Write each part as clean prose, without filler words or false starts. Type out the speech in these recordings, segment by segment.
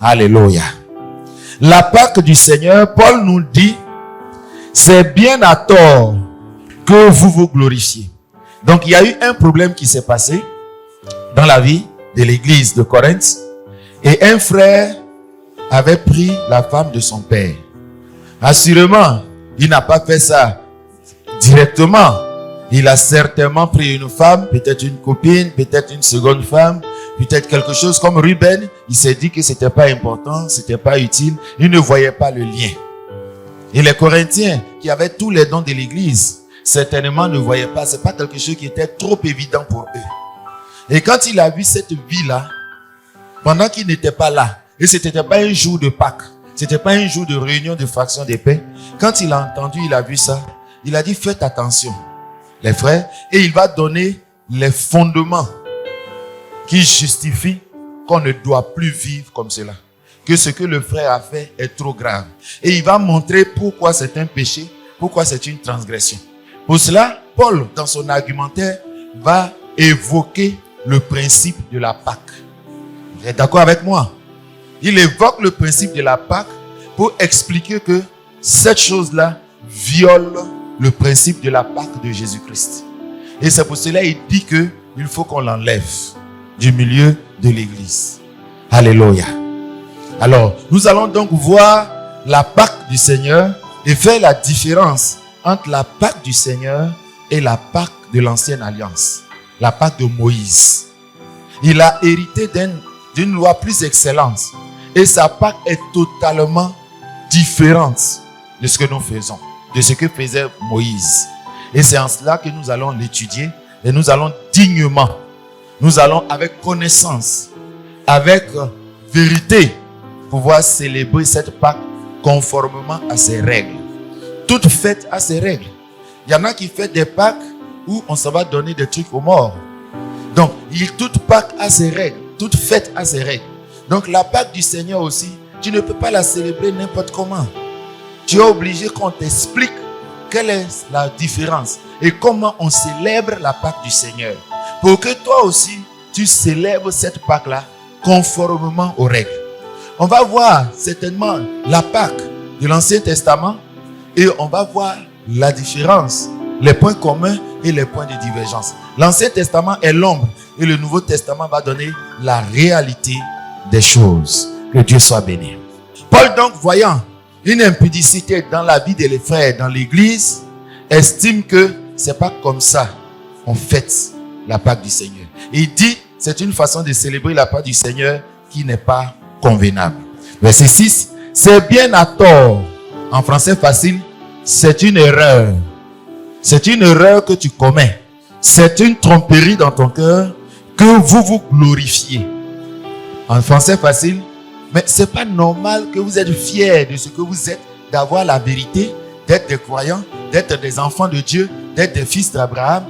Alléluia. La Pâque du Seigneur, Paul nous dit, c'est bien à tort que vous vous glorifiez. Donc il y a eu un problème qui s'est passé dans la vie de l'église de Corinthe. Et un frère avait pris la femme de son père. Assurément, il n'a pas fait ça directement. Il a certainement pris une femme, peut-être une copine, peut-être une seconde femme, peut-être quelque chose comme Ruben. Il s'est dit que c'était pas important, c'était pas utile. Il ne voyait pas le lien. Et les Corinthiens, qui avaient tous les dons de l'église, certainement ne voyaient pas. C'est pas quelque chose qui était trop évident pour eux. Et quand il a vu cette vie-là, pendant qu'il n'était pas là, et ce n'était pas un jour de Pâques, c'était pas un jour de réunion de fraction des paix, quand il a entendu, il a vu ça, il a dit, faites attention, les frères, et il va donner les fondements qui justifient qu'on ne doit plus vivre comme cela. Que ce que le frère a fait est trop grave. Et il va montrer pourquoi c'est un péché, pourquoi c'est une transgression. Pour cela, Paul, dans son argumentaire, va évoquer le principe de la Pâque. Vous êtes d'accord avec moi? Il évoque le principe de la Pâque pour expliquer que cette chose-là viole le principe de la Pâque de Jésus-Christ. Et c'est pour cela qu'il dit qu'il faut qu'on l'enlève du milieu de l'église. Alléluia. Alors, nous allons donc voir la Pâque du Seigneur et faire la différence entre la Pâque du Seigneur et la Pâque de l'Ancienne Alliance. La Pâque de Moïse. Il a hérité d'une loi plus excellente. Et sa Pâque est totalement différente de ce que nous faisons, de ce que faisait Moïse. Et c'est en cela que nous allons l'étudier et nous allons dignement, nous allons avec connaissance, avec vérité, pouvoir célébrer cette Pâque conformément à ses règles. Toutes faites à ses règles. Il y en a qui font des Pâques où on s'en va donner des trucs aux morts. Donc, toute Pâque a ses règles, toute fête a ses règles. Donc, la Pâque du Seigneur aussi, tu ne peux pas la célébrer n'importe comment. Tu es obligé qu'on t'explique quelle est la différence et comment on célèbre la Pâque du Seigneur. Pour que toi aussi, tu célèbres cette Pâque-là conformément aux règles. On va voir certainement la Pâque de l'Ancien Testament et on va voir la différence, les points communs et les points de divergence. L'Ancien Testament est l'ombre et le Nouveau Testament va donner la réalité des choses. Que Dieu soit béni. Paul donc, voyant une impudicité dans la vie des frères dans l'église, estime que c'est pas comme ça on fête la Pâque du Seigneur. Il dit, c'est une façon de célébrer la Pâque du Seigneur qui n'est pas convenable. Verset 6, c'est bien à tort. En français facile, c'est une erreur. C'est une erreur que tu commets. C'est une tromperie dans ton cœur que vous vous glorifiez. En français facile, mais c'est pas normal que vous êtes fiers de ce que vous êtes, d'avoir la vérité, d'être des croyants, d'être des enfants de Dieu, d'être des fils d'Abraham.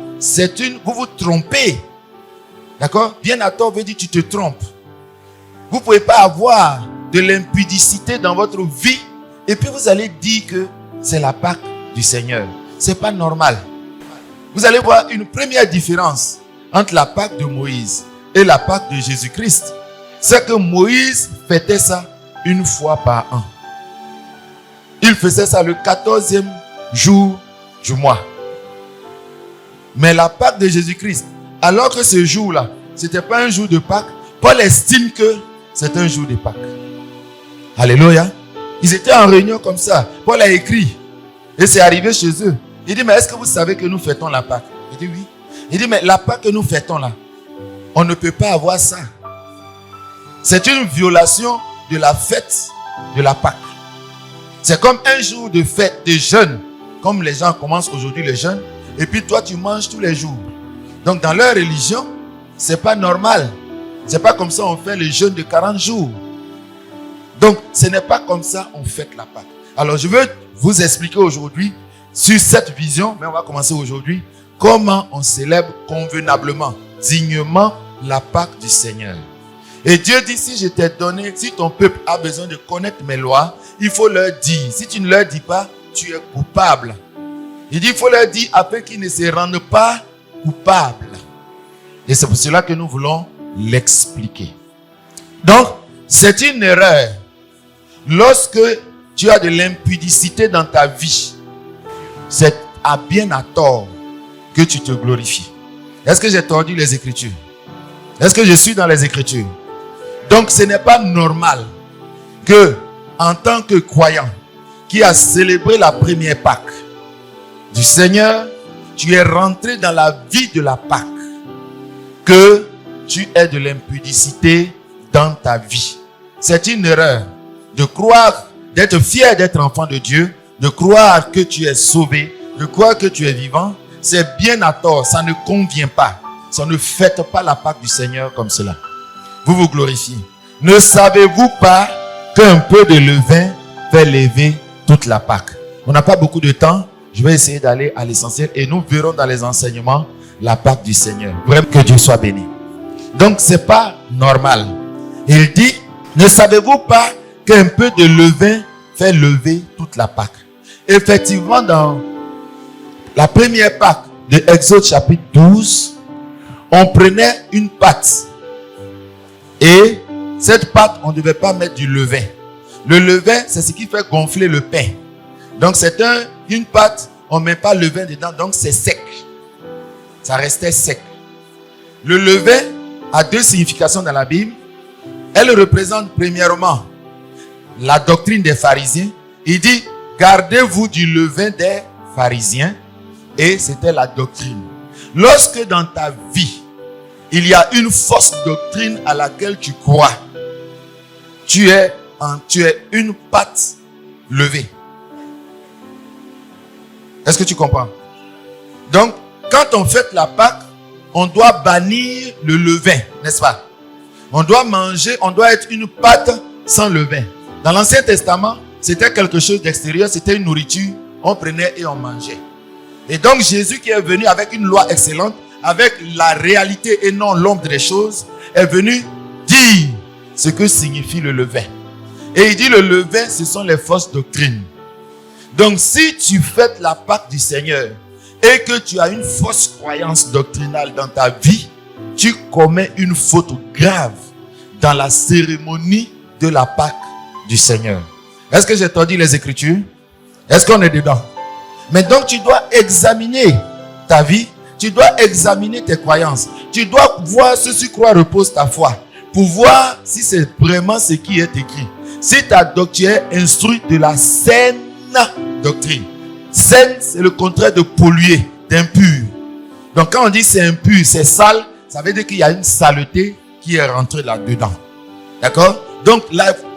Vous vous trompez. D'accord? Bien à tort veut dire tu te trompes. Vous ne pouvez pas avoir de l'impudicité dans votre vie et puis vous allez dire que c'est la Pâque du Seigneur. C'est pas normal. Vous allez voir une première différence entre la Pâque de Moïse et la Pâque de Jésus-Christ. C'est que Moïse fêtait ça une fois par an. Il faisait ça le 14e jour du mois. Mais la Pâque de Jésus-Christ, alors que ce jour-là, ce n'était pas un jour de Pâque, Paul estime que c'est un jour de Pâques. Alléluia. Ils étaient en réunion comme ça. Paul a écrit. Et c'est arrivé chez eux. Il dit, mais est-ce que vous savez que nous fêtons la Pâque? Il dit, oui. Il dit, mais la Pâque que nous fêtons là, on ne peut pas avoir ça. C'est une violation de la fête de la Pâque. C'est comme un jour de fête, de jeûne. Comme les gens commencent aujourd'hui le jeûne. Et puis toi, tu manges tous les jours. Donc dans leur religion, c'est pas normal. C'est pas comme ça on fait le jeûne de 40 jours. Donc ce n'est pas comme ça on fête la Pâque. Alors je veux vous expliquer aujourd'hui sur cette vision, mais on va commencer aujourd'hui, comment on célèbre convenablement, dignement la Pâque du Seigneur. Et Dieu dit, si je t'ai donné, si ton peuple a besoin de connaître mes lois, il faut leur dire. Si tu ne leur dis pas, tu es coupable. Il dit, il faut leur dire afin qu'ils ne se rendent pas coupables. Et c'est pour cela que nous voulons l'expliquer. Donc, C'est une erreur. Lorsque tu as de l'impudicité dans ta vie, c'est à bien à tort que tu te glorifies. Est-ce que j'ai tordu les Écritures? Est-ce que je suis dans les Écritures? Donc ce n'est pas normal que, en tant que croyant qui a célébré la première Pâque du Seigneur, tu es rentré dans la vie de la Pâque, que tu aies de l'impudicité dans ta vie. C'est une erreur de croire, d'être fier d'être enfant de Dieu, de croire que tu es sauvé, de croire que tu es vivant. C'est bien à tort, ça ne convient pas. Ça ne faites pas la Pâque du Seigneur comme cela. Vous vous glorifiez. Ne savez-vous pas qu'un peu de levain fait lever toute la Pâque? On n'a pas beaucoup de temps. Je vais essayer d'aller à l'essentiel et nous verrons dans les enseignements la Pâque du Seigneur. Vraiment que Dieu soit béni. Donc c'est pas normal. Il dit, ne savez-vous pas qu'un peu de levain fait lever toute la Pâque? Effectivement, dans la première Pâque de Exode chapitre 12, on prenait une pâte. Et cette pâte, on ne devait pas mettre du levain. Le levain, c'est ce qui fait gonfler le pain. Donc c'est une pâte, on ne met pas le levain dedans, donc c'est sec. Ça restait sec. Le levain a deux significations dans la Bible. Elle représente premièrement la doctrine des pharisiens. Il dit, gardez-vous du levain des pharisiens. Et c'était la doctrine. Lorsque dans ta vie, il y a une fausse doctrine à laquelle tu crois, tu es une pâte levée. Est-ce que tu comprends? Donc, quand on fête la Pâque, on doit bannir le levain, n'est-ce pas? On doit manger, on doit être une pâte sans levain. Dans l'Ancien Testament, c'était quelque chose d'extérieur, c'était une nourriture, on prenait et on mangeait. Et donc Jésus qui est venu avec une loi excellente, avec la réalité et non l'ombre des choses, est venu dire ce que signifie le levain. Et il dit le levain, ce sont les fausses doctrines. Donc si tu fêtes la Pâque du Seigneur et que tu as une fausse croyance doctrinale dans ta vie, tu commets une faute grave dans la cérémonie de la Pâque du Seigneur. Est-ce que j'ai entendu les Écritures? Est-ce qu'on est dedans? Mais donc tu dois examiner ta vie, tu dois examiner tes croyances, tu dois voir ce sur quoi repose ta foi, pour voir si c'est vraiment ce qui est écrit. Si ta doctrine est instruite de la saine doctrine. Saine, c'est le contraire de polluer, d'impur. Donc quand on dit c'est impur, c'est sale, ça veut dire qu'il y a une saleté qui est rentrée là-dedans. D'accord? Donc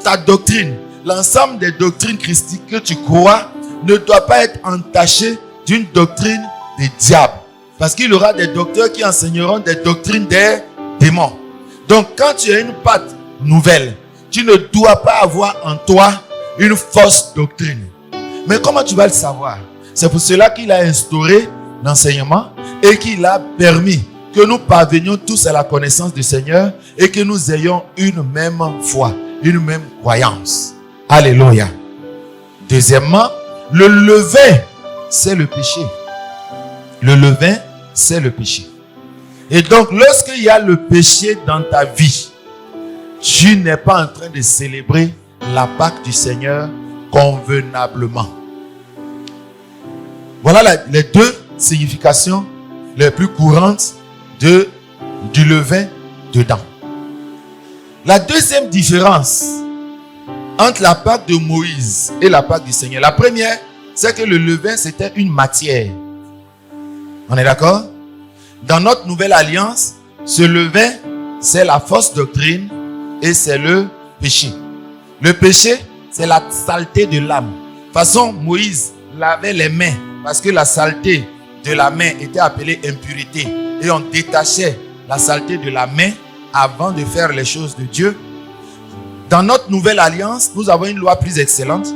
ta doctrine, l'ensemble des doctrines christiques que tu crois, ne doit pas être entaché d'une doctrine des diables. Parce qu'il y aura des docteurs qui enseigneront des doctrines des démons. Donc quand tu as une pâte nouvelle, tu ne dois pas avoir en toi une fausse doctrine. Mais comment tu vas le savoir? C'est pour cela qu'il a instauré l'enseignement et qu'il a permis que nous parvenions tous à la connaissance du Seigneur et que nous ayons une même foi, une même croyance. Alléluia. Deuxièmement, le levain, c'est le péché. Le levain, c'est le péché. Et donc, lorsqu'il y a le péché dans ta vie, tu n'es pas en train de célébrer la Pâque du Seigneur convenablement. Voilà les deux significations les plus courantes du levain dedans. La deuxième différence entre la Pâque de Moïse et la Pâque du Seigneur. La première, c'est que le levain, c'était une matière. On est d'accord? Dans notre nouvelle alliance, ce levain, c'est la fausse doctrine et c'est le péché. Le péché, c'est la saleté de l'âme. De toute façon, Moïse lavait les mains parce que la saleté de la main était appelée impureté. Et on détachait la saleté de la main avant de faire les choses de Dieu. Dans notre nouvelle alliance, nous avons une loi plus excellente.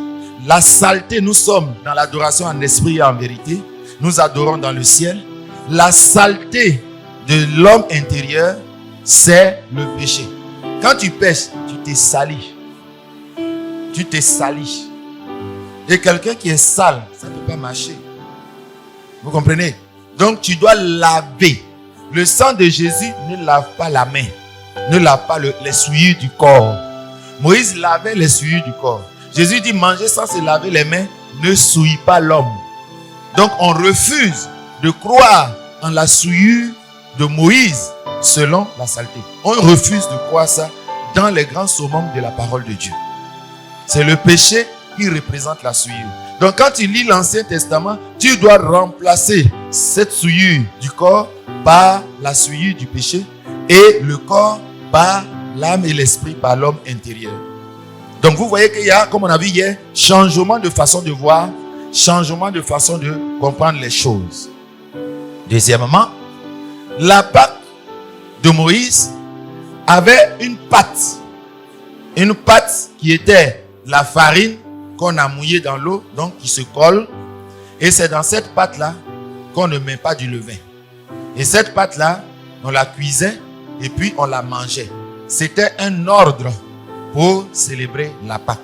La saleté, nous sommes dans l'adoration en esprit et en vérité. Nous adorons dans le ciel. La saleté de l'homme intérieur, c'est le péché. Quand tu pêches, tu t'es sali. Tu t'es sali. Et quelqu'un qui est sale, ça ne peut pas marcher. Vous comprenez? Donc tu dois laver. Le sang de Jésus ne lave pas la main. Ne lave pas les souillures du corps. Moïse lavait les souillures du corps. Jésus dit, manger sans se laver les mains ne souille pas l'homme. Donc on refuse de croire en la souillure de Moïse selon la saleté. On refuse de croire ça dans les grands summums de la parole de Dieu. C'est le péché qui représente la souillure. Donc quand tu lis l'Ancien Testament, tu dois remplacer cette souillure du corps par la souillure du péché et le corps par l'âme et l'esprit, par l'homme intérieur. Donc vous voyez qu'il y a, comme on a vu hier, changement de façon de voir, changement de façon de comprendre les choses. Deuxièmement, la Pâque de Moïse avait une pâte. Une pâte qui était la farine qu'on a mouillée dans l'eau, donc qui se colle. Et c'est dans cette pâte-là qu'on ne met pas du levain. Et cette pâte-là, on la cuisait et puis on la mangeait. C'était un ordre pour célébrer la Pâque.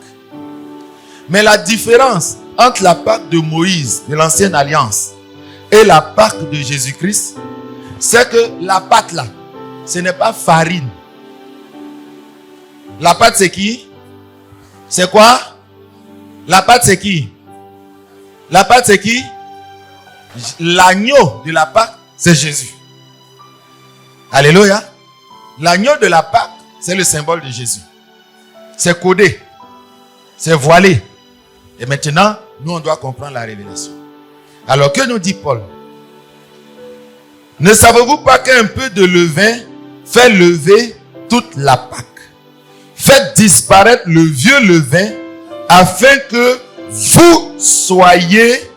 Mais la différence entre la Pâque de Moïse, de l'ancienne alliance, et la Pâque de Jésus-Christ, c'est que la pâte là, ce n'est pas farine. La pâte c'est qui? C'est quoi? La pâte c'est qui? La pâte c'est qui? L'agneau de la Pâque, c'est Jésus. Alléluia. L'agneau de la Pâque, c'est le symbole de Jésus. C'est codé. C'est voilé. Et maintenant, nous on doit comprendre la révélation. Alors que nous dit Paul? Ne savez-vous pas qu'un peu de levain fait lever toute la Pâque? Faites disparaître le vieux levain afin que vous soyez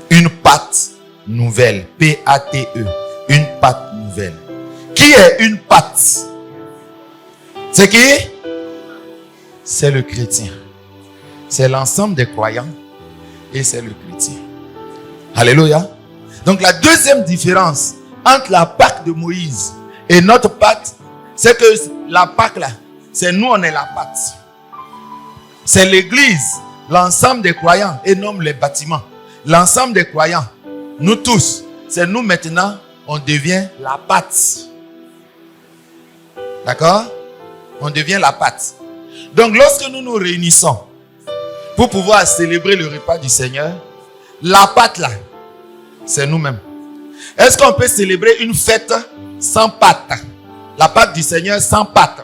une pâte nouvelle. P-A-T-E. Une pâte nouvelle. Qui est une pâte? C'est qui? C'est le chrétien. C'est l'ensemble des croyants et c'est le chrétien. Alléluia. Donc la deuxième différence entre la Pâque de Moïse et notre Pâque, c'est que la Pâque là, c'est nous, on est la pâte. C'est l'église, l'ensemble des croyants et non les bâtiments. L'ensemble des croyants, nous tous, c'est nous maintenant, on devient la pâte. D'accord? On devient la pâte. Donc lorsque nous nous réunissons pour pouvoir célébrer le repas du Seigneur, la pâte là, c'est nous-mêmes. Est-ce qu'on peut célébrer une fête sans pâte? La Pâque du Seigneur sans pâte.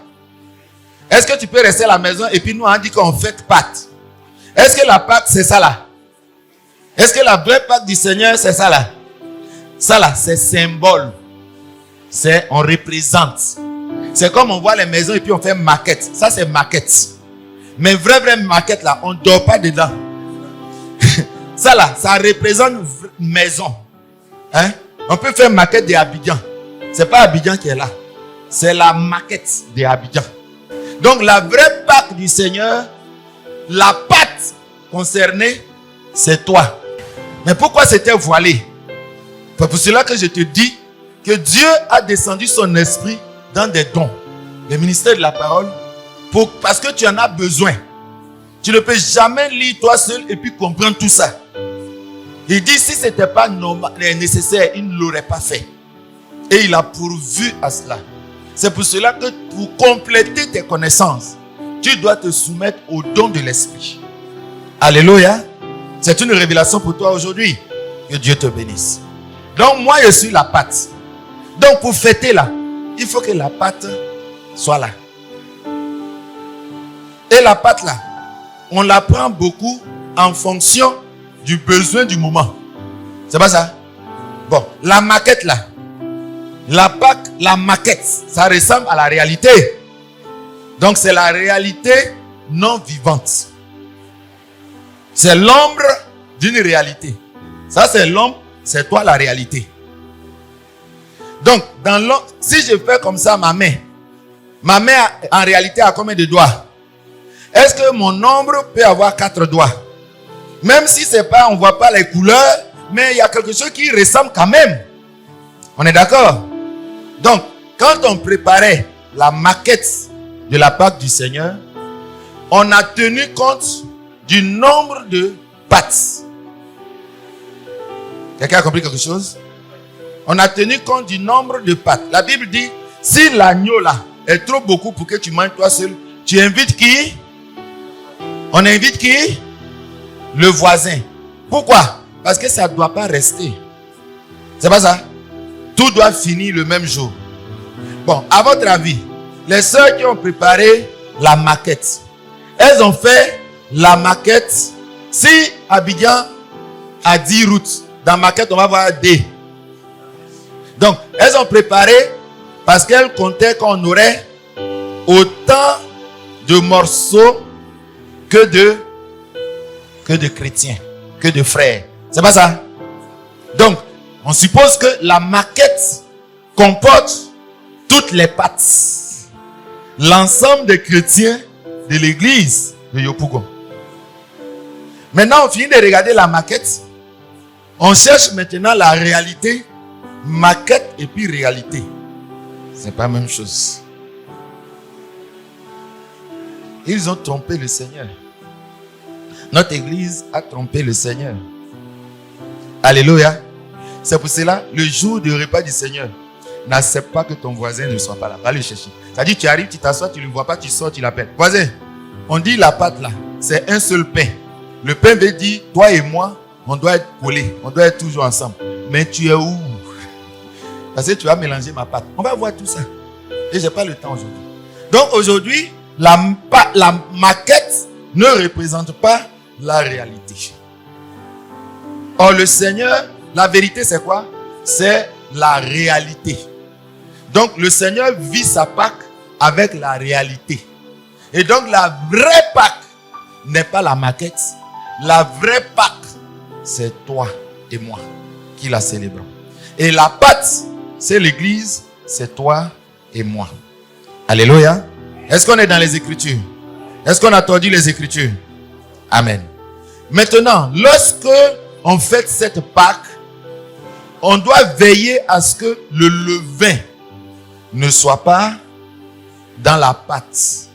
Est-ce que tu peux rester à la maison et puis nous on dit qu'on fête pâte? Est-ce que la Pâque c'est ça là? Est-ce que la vraie Pâque du Seigneur c'est ça là? Ça là c'est symbole. C'est on représente. C'est comme on voit les maisons et puis on fait maquette. Ça c'est maquette. Mais vraie maquette là, on ne dort pas dedans. Ça là, ça représente une maison. Hein? On peut faire maquette de Abidjan. C'est pas Abidjan qui est là. C'est la maquette de Abidjan. Donc la vraie Pâque du Seigneur, la pâte concernée, c'est toi. Mais pourquoi c'était voilé? C'est pour cela que je te dis que Dieu a descendu son esprit dans des dons. Le ministère de la parole, parce que tu en as besoin. Tu ne peux jamais lire toi seul et puis comprendre tout ça. Il dit si ce n'était pas nécessaire, il ne l'aurait pas fait. Et il a pourvu à cela. C'est pour cela que pour compléter tes connaissances, tu dois te soumettre au don de l'esprit. Alléluia. C'est une révélation pour toi aujourd'hui. Que Dieu te bénisse. Donc moi je suis la pâte. Donc pour fêter là, il faut que la pâte soit là. Et la pâte là, on la prend beaucoup en fonction du besoin du moment. C'est pas ça? Bon, la maquette là, la Pâque, la maquette, ça ressemble à la réalité. Donc c'est la réalité non vivante. C'est l'ombre d'une réalité. Ça c'est l'ombre, c'est toi la réalité. Donc dans l'ombre, si je fais comme ça ma main en réalité a combien de doigts? Est-ce que mon ombre peut avoir 4 doigts? Même si c'est pas, on voit pas les couleurs, mais il y a quelque chose qui ressemble quand même. On est d'accord? Donc, quand on préparait la maquette de la Pâque du Seigneur, on a tenu compte du nombre de pâtes. Quelqu'un a compris quelque chose? On a tenu compte du nombre de pâtes. La Bible dit, si l'agneau là est trop beaucoup pour que tu manges toi seul, tu invites qui? On invite qui? Le voisin. Pourquoi? Parce que ça ne doit pas rester. C'est pas ça? Tout doit finir le même jour. Bon, à votre avis, les sœurs qui ont préparé la maquette, elles ont fait la maquette. Si Abidjan a 10 routes, dans la maquette, on va voir D. Donc, elles ont préparé parce qu'elles comptaient qu'on aurait autant de morceaux que de chrétiens, que de frères. C'est pas ça? Donc, on suppose que la maquette comporte toutes les pattes. L'ensemble des chrétiens de l'église de Yopougon. Maintenant, on finit de regarder la maquette. On cherche maintenant la réalité. Maquette et puis réalité. C'est pas la même chose. Ils ont trompé le Seigneur. Notre église a trompé le Seigneur. Alléluia. C'est pour cela, le jour du repas du Seigneur, n'accepte pas que ton voisin ne soit pas là. Va le chercher. C'est-à-dire, tu arrives, tu t'assois, tu ne le vois pas, tu sors, tu l'appelles. Voisin, on dit la pâte là, c'est un seul pain. Le pain veut dire, toi et moi, on doit être collés. On doit être toujours ensemble. Mais tu es où? Parce que tu vas mélanger ma pâte. On va voir tout ça. Et je n'ai pas le temps aujourd'hui. Donc aujourd'hui, la maquette ne représente pas la réalité. Or le Seigneur, la vérité c'est quoi? C'est la réalité. Donc le Seigneur vit sa Pâque avec la réalité. Et donc la vraie Pâque n'est pas la maquette. La vraie Pâque, c'est toi et moi qui la célébrons. Et la pâte, c'est l'église, c'est toi et moi. Alléluia. Est-ce qu'on est dans les Écritures? Est-ce qu'on a entendu les Écritures? Amen. Maintenant, lorsque on fête cette Pâque, on doit veiller à ce que le levain ne soit pas dans la pâte.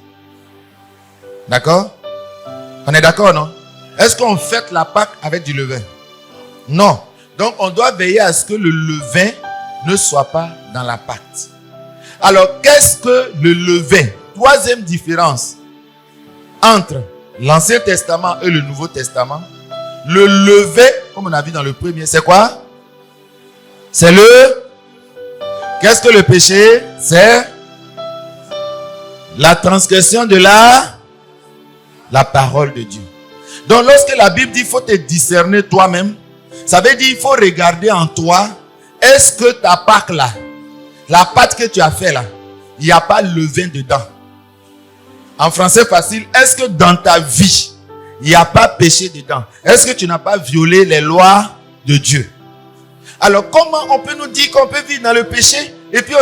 D'accord? On est d'accord, non? Est-ce qu'on fête la Pâque avec du levain? Non. Donc, on doit veiller à ce que le levain ne soit pas dans la pâte. Alors, qu'est-ce que le levain? Troisième différence entre l'Ancien Testament et le Nouveau Testament. Le levain, comme on a vu dans le premier, c'est quoi? C'est le... Qu'est-ce que le péché? C'est la transgression de la parole de Dieu. Donc, lorsque la Bible dit qu'il faut te discerner toi-même, ça veut dire qu'il faut regarder en toi, est-ce que ta Pâque là, la pâte que tu as fait là, il n'y a pas le levain dedans? En français facile, est-ce que dans ta vie, il n'y a pas péché dedans? Est-ce que tu n'as pas violé les lois de Dieu? Alors, comment on peut nous dire qu'on peut vivre dans le péché et puis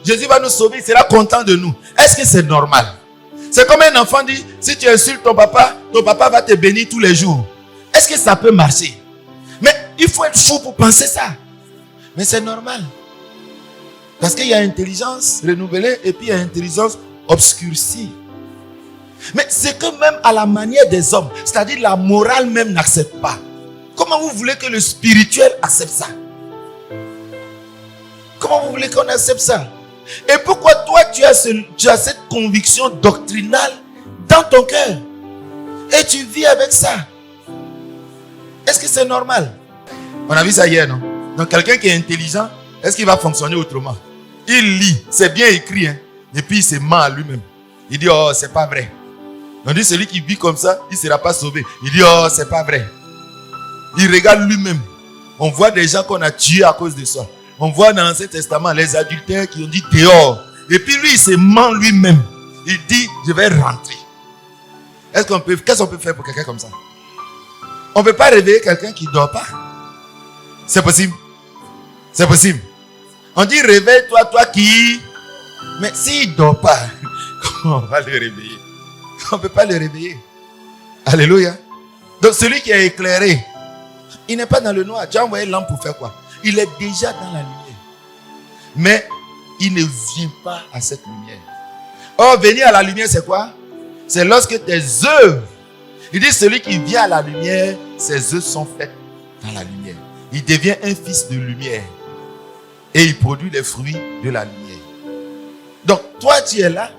Jésus va nous sauver, il sera content de nous? Est-ce que c'est normal? C'est comme un enfant dit, si tu insultes ton papa va te bénir tous les jours. Est-ce que ça peut marcher? Mais il faut être fou pour penser ça. Mais c'est normal. Parce qu'il y a intelligence renouvelée et puis il y a intelligence obscurcie. Mais c'est que même à la manière des hommes, c'est-à-dire la morale même n'accepte pas. Comment vous voulez que le spirituel accepte ça? Comment vous voulez qu'on accepte ça? Et pourquoi toi tu as cette conviction doctrinale dans ton cœur? Et tu vis avec ça? Est-ce que c'est normal? On a vu ça hier, non? Donc quelqu'un qui est intelligent, est-ce qu'il va fonctionner autrement? Il lit, c'est bien écrit, hein? Et puis il se ment à lui-même. Il dit, oh, c'est pas vrai. On dit, celui qui vit comme ça, il ne sera pas sauvé. Il dit, oh, c'est pas vrai. Il regarde lui-même. On voit des gens qu'on a tués à cause de ça. On voit dans l'Ancien Testament les adultères qui ont dit dehors. Et puis lui, il se ment lui-même. Il dit, je vais rentrer. Qu'est-ce qu'on peut faire pour quelqu'un comme ça? On ne peut pas réveiller quelqu'un qui ne dort pas. C'est possible. C'est possible. On dit, réveille-toi, toi qui... Mais s'il ne dort pas, comment on va le réveiller? On ne peut pas le réveiller. Alléluia. Donc celui qui est éclairé, il n'est pas dans le noir. Tu as envoyé l'âme pour faire quoi? Il est déjà dans la lumière. Mais il ne vient pas à cette lumière. Or, venir à la lumière, c'est quoi? C'est lorsque tes œuvres, il dit celui qui vient à la lumière, ses œuvres sont faites dans la lumière. Il devient un fils de lumière. Et il produit les fruits de la lumière. Donc, toi, tu es là.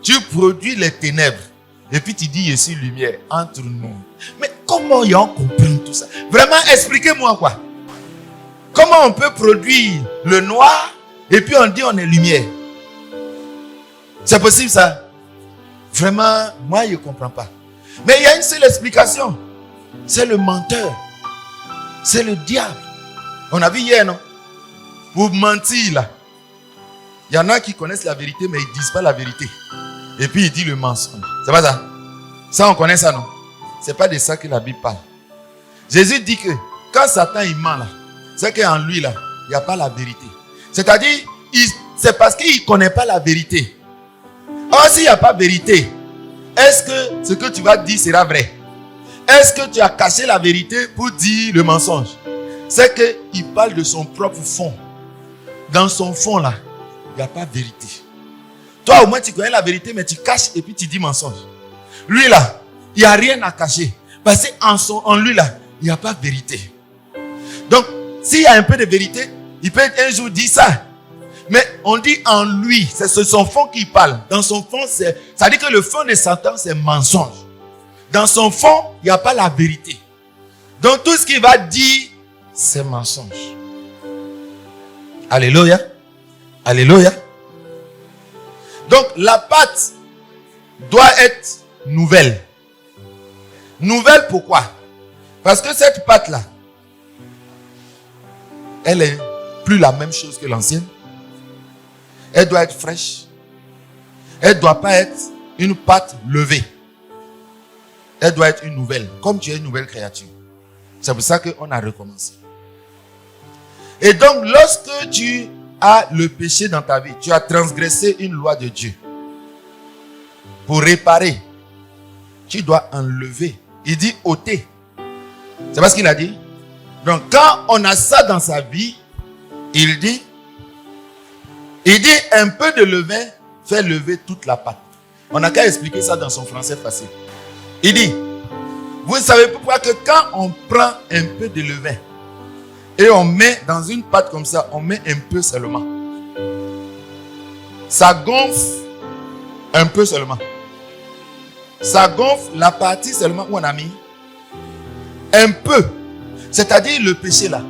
Tu produis les ténèbres. Et puis tu dis, je suis lumière entre nous. Mais comment ils ont compris tout ça? Vraiment, expliquez-moi quoi. Comment on peut produire le noir et puis on dit on est lumière? C'est possible ça? Vraiment, moi je ne comprends pas. Mais il y a une seule explication. C'est le menteur. C'est le diable. On a vu hier, non? Pour mentir là. Il y en a qui connaissent la vérité, mais ils ne disent pas la vérité. Et puis ils disent le mensonge. C'est pas ça? Ça, on connaît ça, non? C'est pas de ça que la Bible parle. Jésus dit que quand Satan il ment là, c'est qu'en lui là, il n'y a pas la vérité. C'est-à-dire, c'est parce qu'il ne connaît pas la vérité. Or, s'il n'y a pas de vérité, est-ce que ce que tu vas dire sera vrai? Est-ce que tu as caché la vérité pour dire le mensonge? C'est qu'il parle de son propre fond. Dans son fond là, il n'y a pas de vérité. Toi au moins tu connais la vérité, mais tu caches et puis tu dis mensonge. Lui là, il n'y a rien à cacher. Parce qu'en lui là, il n'y a pas de vérité. Donc, s'il y a un peu de vérité, il peut un jour dire ça. Mais on dit en lui, c'est son fond qui parle. Dans son fond, ça dit que le fond de Satan, c'est mensonge. Dans son fond, il n'y a pas la vérité. Donc tout ce qu'il va dire, c'est mensonge. Alléluia. Alléluia. Donc la pâte doit être nouvelle. Nouvelle pourquoi? Parce que cette pâte-là, elle est plus la même chose que l'ancienne. Elle doit être fraîche. Elle ne doit pas être une pâte levée. Elle doit être une nouvelle. Comme tu es une nouvelle créature. C'est pour ça qu'on a recommencé. Et donc, lorsque tu as le péché dans ta vie, tu as transgressé une loi de Dieu. Pour réparer, tu dois enlever. Il dit ôter. C'est pas ce qu'il a dit? Donc, quand on a ça dans sa vie, il dit un peu de levain fait lever toute la pâte. On n'a qu'à expliquer ça dans son français facile. Il dit, vous savez pourquoi que quand on prend un peu de levain et on met dans une pâte comme ça, on met un peu seulement. Ça gonfle un peu seulement. Ça gonfle la partie seulement où on a mis un peu. C'est-à-dire le péché là,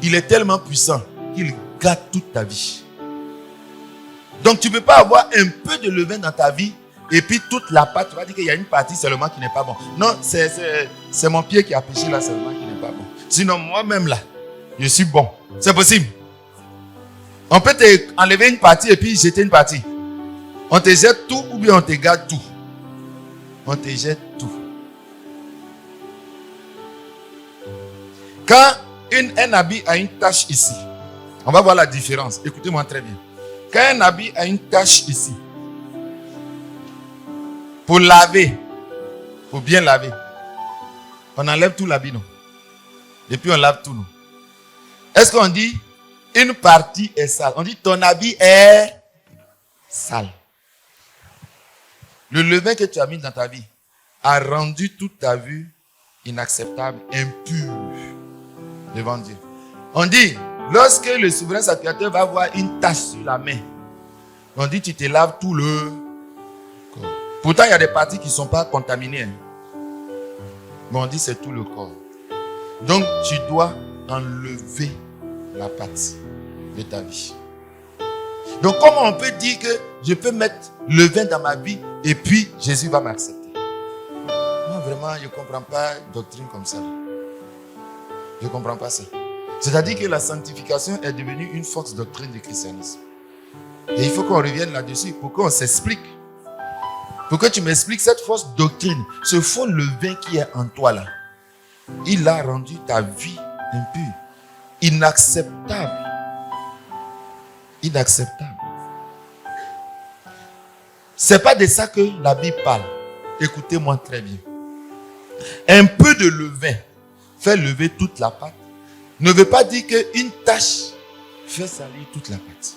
il est tellement puissant qu'il gâte toute ta vie. Donc tu ne peux pas avoir un peu de levain dans ta vie et puis toute la pâte, tu vas dire qu'il y a une partie seulement qui n'est pas bon. Non, c'est mon pied qui a péché là seulement qui n'est pas bon. Sinon moi-même là, je suis bon. C'est possible. On peut te enlever une partie et puis jeter une partie. On te jette tout ou bien on te garde tout. On te jette tout. Quand un habit a une tache ici, on va voir la différence. Écoutez-moi très bien. Quand un habit a une tache ici, pour laver, pour bien laver, on enlève tout l'habit, non? Et puis on lave tout, non? Est-ce qu'on dit une partie est sale? On dit ton habit est sale. Le levain que tu as mis dans ta vie a rendu toute ta vie inacceptable, impure devant Dieu. On dit, lorsque le souverain sacrificateur va avoir une tache sur la main, on dit tu te laves tout le corps. Pourtant, il y a des parties qui ne sont pas contaminées. Mais on dit c'est tout le corps. Donc, tu dois enlever la pâte de ta vie. Donc, comment on peut dire que je peux mettre le vin dans ma vie et puis Jésus va m'accepter? Moi, vraiment, je ne comprends pas une doctrine comme ça. Je ne comprends pas ça. C'est-à-dire que la sanctification est devenue une fausse doctrine du christianisme. Et il faut qu'on revienne là-dessus pour qu'on s'explique. Pour que tu m'expliques cette fausse doctrine, ce faux levain qui est en toi là. Il a rendu ta vie impure, inacceptable. Inacceptable. Ce n'est pas de ça que la Bible parle. Écoutez-moi très bien. Un peu de levain fait lever toute la pâte. Ne veut pas dire qu'une tache fait salir toute la pâte.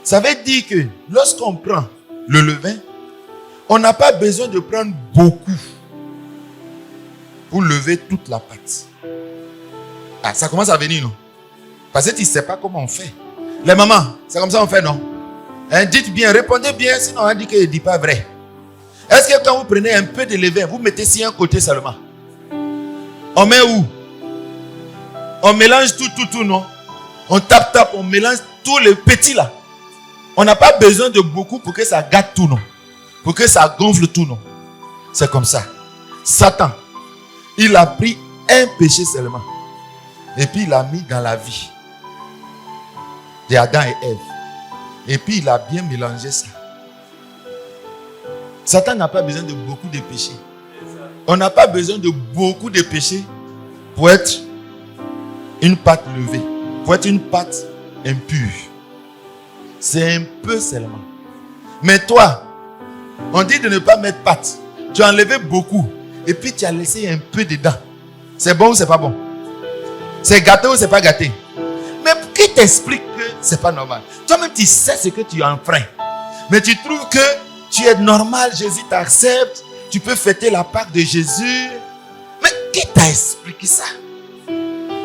Ça veut dire que lorsqu'on prend le levain, on n'a pas besoin de prendre beaucoup pour lever toute la pâte. Ah, ça commence à venir, non? Parce que tu ne sais pas comment on fait. Les mamans, c'est comme ça qu'on fait, non? Hein, dites bien, répondez bien, sinon on dit qu'il ne dit pas vrai. Est-ce que quand vous prenez un peu de levain, vous mettez sur un côté seulement? On met où? On mélange tout, non? On tape, on mélange tous les petits là. On n'a pas besoin de beaucoup pour que ça gâte tout, non? Pour que ça gonfle tout, non? C'est comme ça. Satan, il a pris un péché seulement. Et puis il l'a mis dans la vie d'Adam et Ève. Et puis il a bien mélangé ça. Satan n'a pas besoin de beaucoup de péchés. On n'a pas besoin de beaucoup de péchés pour être une pâte levée, pour être une pâte impure. C'est un peu seulement. Mais toi, on dit de ne pas mettre pâte. Tu as enlevé beaucoup et puis tu as laissé un peu dedans. C'est bon ou c'est pas bon? C'est gâté ou c'est pas gâté? Mais qui t'explique que c'est pas normal? Toi-même tu sais ce que tu enfreins. Mais tu trouves que tu es normal, Jésus t'accepte, tu peux fêter la Pâque de Jésus. Mais qui t'a expliqué ça?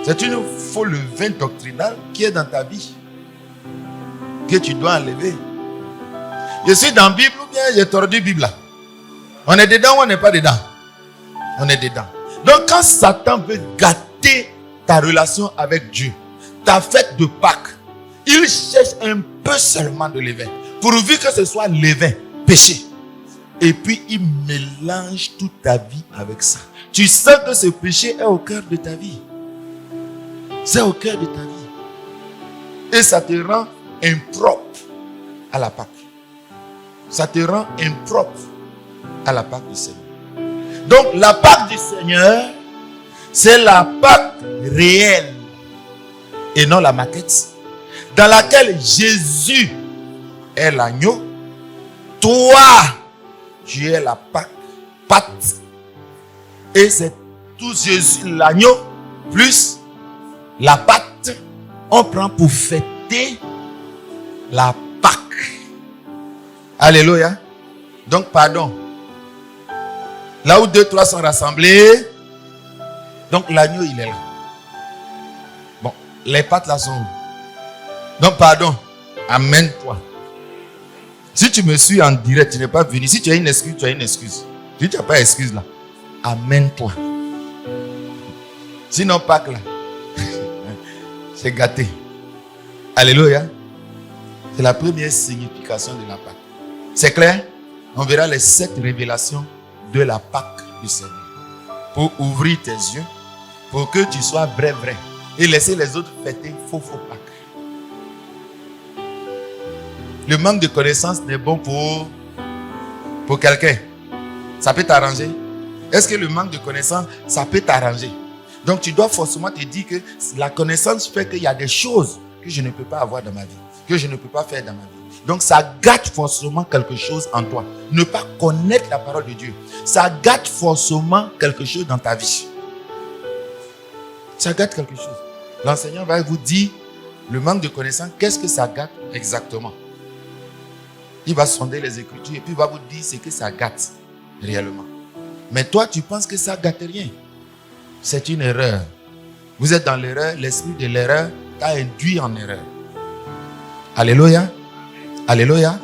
C'est une faux levain doctrinal qui est dans ta vie, que tu dois enlever. Je suis dans la Bible ou bien j'ai tordu la Bible là? On est dedans ou on n'est pas dedans? On est dedans. Donc quand Satan veut gâter ta relation avec Dieu, ta fête de Pâques, il cherche un peu seulement de levain, pourvu que ce soit levain, péché. Et puis il mélange toute ta vie avec ça. Tu sens que ce péché est au cœur de ta vie. C'est au cœur de ta vie. Et ça te rend impropre à la Pâque. Ça te rend impropre à la Pâque du Seigneur. Donc la Pâque du Seigneur, c'est la Pâque réelle et non la maquette, dans laquelle Jésus est l'agneau. Toi, tu es la pâte. Et c'est tout Jésus, l'agneau, plus la pâte. On prend pour fêter la Pâque. Alléluia. Donc, pardon. Là où 2, 3 sont rassemblés, donc l'agneau, il est là. Bon, les pâtes là sont où? Donc, pardon. Amène-toi. Si tu me suis en direct, tu n'es pas venu. Si tu as une excuse, tu as une excuse. Si tu n'as pas d'excuse là, amène-toi. Sinon, Pâques là, c'est gâté. Alléluia. C'est la première signification de la Pâque. C'est clair? On verra les 7 révélations de la Pâque du Seigneur. Pour ouvrir tes yeux, pour que tu sois vrai. Et laisser les autres fêter faux Pâques. Le manque de connaissance n'est bon pour quelqu'un. Ça peut t'arranger. Est-ce que le manque de connaissance, ça peut t'arranger? Donc tu dois forcément te dire que la connaissance fait qu'il y a des choses que je ne peux pas avoir dans ma vie, que je ne peux pas faire dans ma vie. Donc ça gâte forcément quelque chose en toi. Ne pas connaître la parole de Dieu, ça gâte forcément quelque chose dans ta vie. Ça gâte quelque chose. L'enseignant va vous dire le manque de connaissance, qu'est-ce que ça gâte exactement? Il va sonder les Écritures et puis il va vous dire ce que ça gâte réellement. Mais toi, tu penses que ça gâte rien. C'est une erreur. Vous êtes dans l'erreur, l'esprit de l'erreur t'a induit en erreur. Alléluia. Alléluia.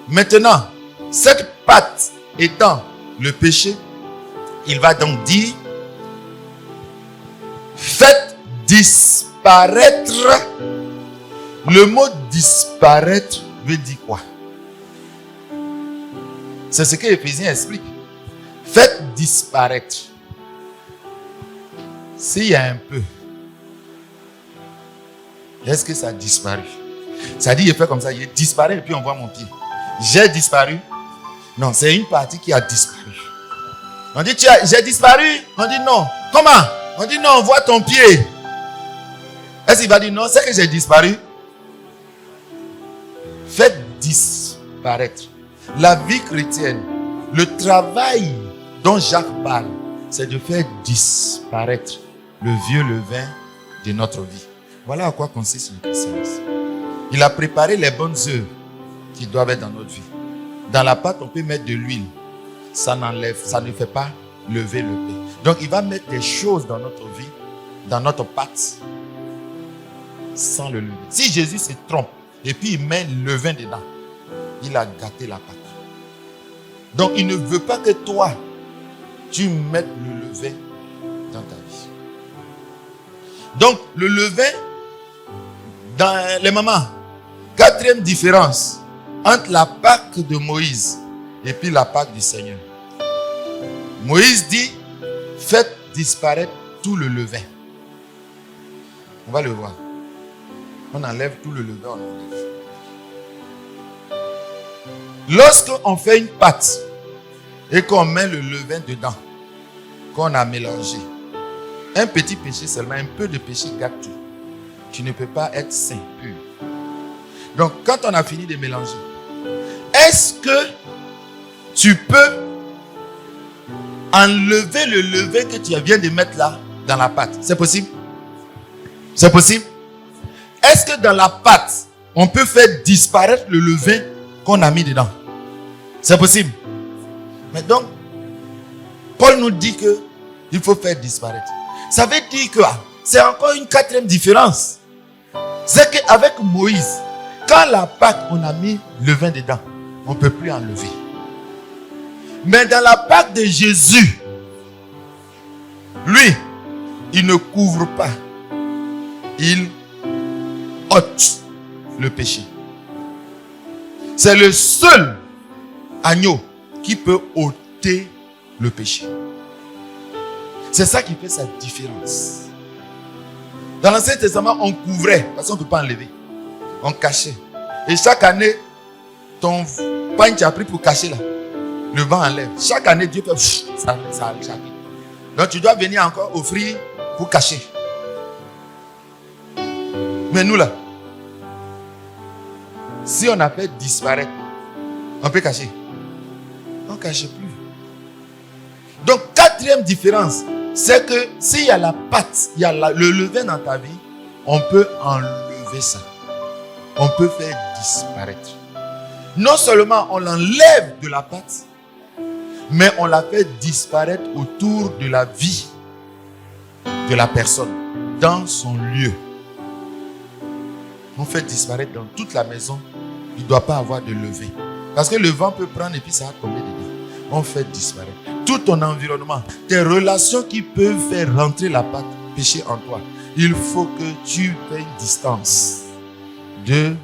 Maintenant, cette pâte étant le péché, il va donc dire, faites disparaître. Le mot disparaître veut dire quoi? C'est ce que Éphésiens explique. Faites disparaître. S'il y a un peu, est-ce que ça a disparu? Ça dit, il fait comme ça, il disparaît et puis on voit mon pied. J'ai disparu? Non, c'est une partie qui a disparu. On dit, j'ai disparu? On dit non. Comment? On dit non, on voit ton pied. Est-ce qu'il va dire non, c'est que j'ai disparu? Faites disparaître. La vie chrétienne, le travail dont Jacques parle, c'est de faire disparaître le vieux levain de notre vie. Voilà à quoi consiste le christianisme. Il a préparé les bonnes œuvres qui doivent être dans notre vie. Dans la pâte, on peut mettre de l'huile. Ça n'enlève, ça ne fait pas lever le pain. Donc, il va mettre des choses dans notre vie, dans notre pâte, sans le lever. Si Jésus se trompe et puis il met le levain dedans, il a gâté la pâte. Donc, il ne veut pas que toi, tu mettes le levain dans ta vie. Donc, le levain, dans les mamans, quatrième différence entre la Pâque de Moïse et puis la Pâque du Seigneur. Moïse dit, faites disparaître tout le levain. On va le voir. On enlève tout le levain, on enlève. Lorsqu'on fait une pâte et qu'on met le levain dedans, qu'on a mélangé, un petit péché seulement, un peu de péché gâte tout. Tu ne peux pas être saint, pur. Donc, quand on a fini de mélanger, est-ce que tu peux enlever le levain que tu viens de mettre là dans la pâte? C'est possible? C'est possible? Est-ce que dans la pâte, on peut faire disparaître le levain qu'on a mis dedans? C'est possible? Mais donc, Paul nous dit que il faut faire disparaître. Ça veut dire que c'est encore une quatrième différence. C'est qu'avec Moïse, quand la pâte, on a mis le levain dedans, on ne peut plus enlever. Mais dans la pâte de Jésus, lui, il ne couvre pas. Il ôte le péché. C'est le seul agneau qui peut ôter le péché. C'est ça qui fait sa différence. Dans l'Ancien Testament, on couvrait, parce qu'on ne peut pas enlever. On cachait. Et chaque année, ton pain tu as pris pour cacher là, le vent enlève. Chaque année, Dieu fait ça enlève. Donc tu dois venir encore offrir pour cacher. Mais nous là, si on a fait disparaître, on peut cacher. On ne cache plus. Donc, quatrième différence, c'est que s'il y a la pâte, il y a le levain dans ta vie, on peut enlever ça. On peut faire disparaître. Non seulement on l'enlève de la pâte, mais on la fait disparaître autour de la vie de la personne, dans son lieu. On fait disparaître dans toute la maison. Il ne doit pas avoir de levain. Parce que le vent peut prendre et puis ça va tomber dedans. On fait disparaître. Tout ton environnement, tes relations qui peuvent faire rentrer la pâte, péché en toi. Il faut que tu aies une distance de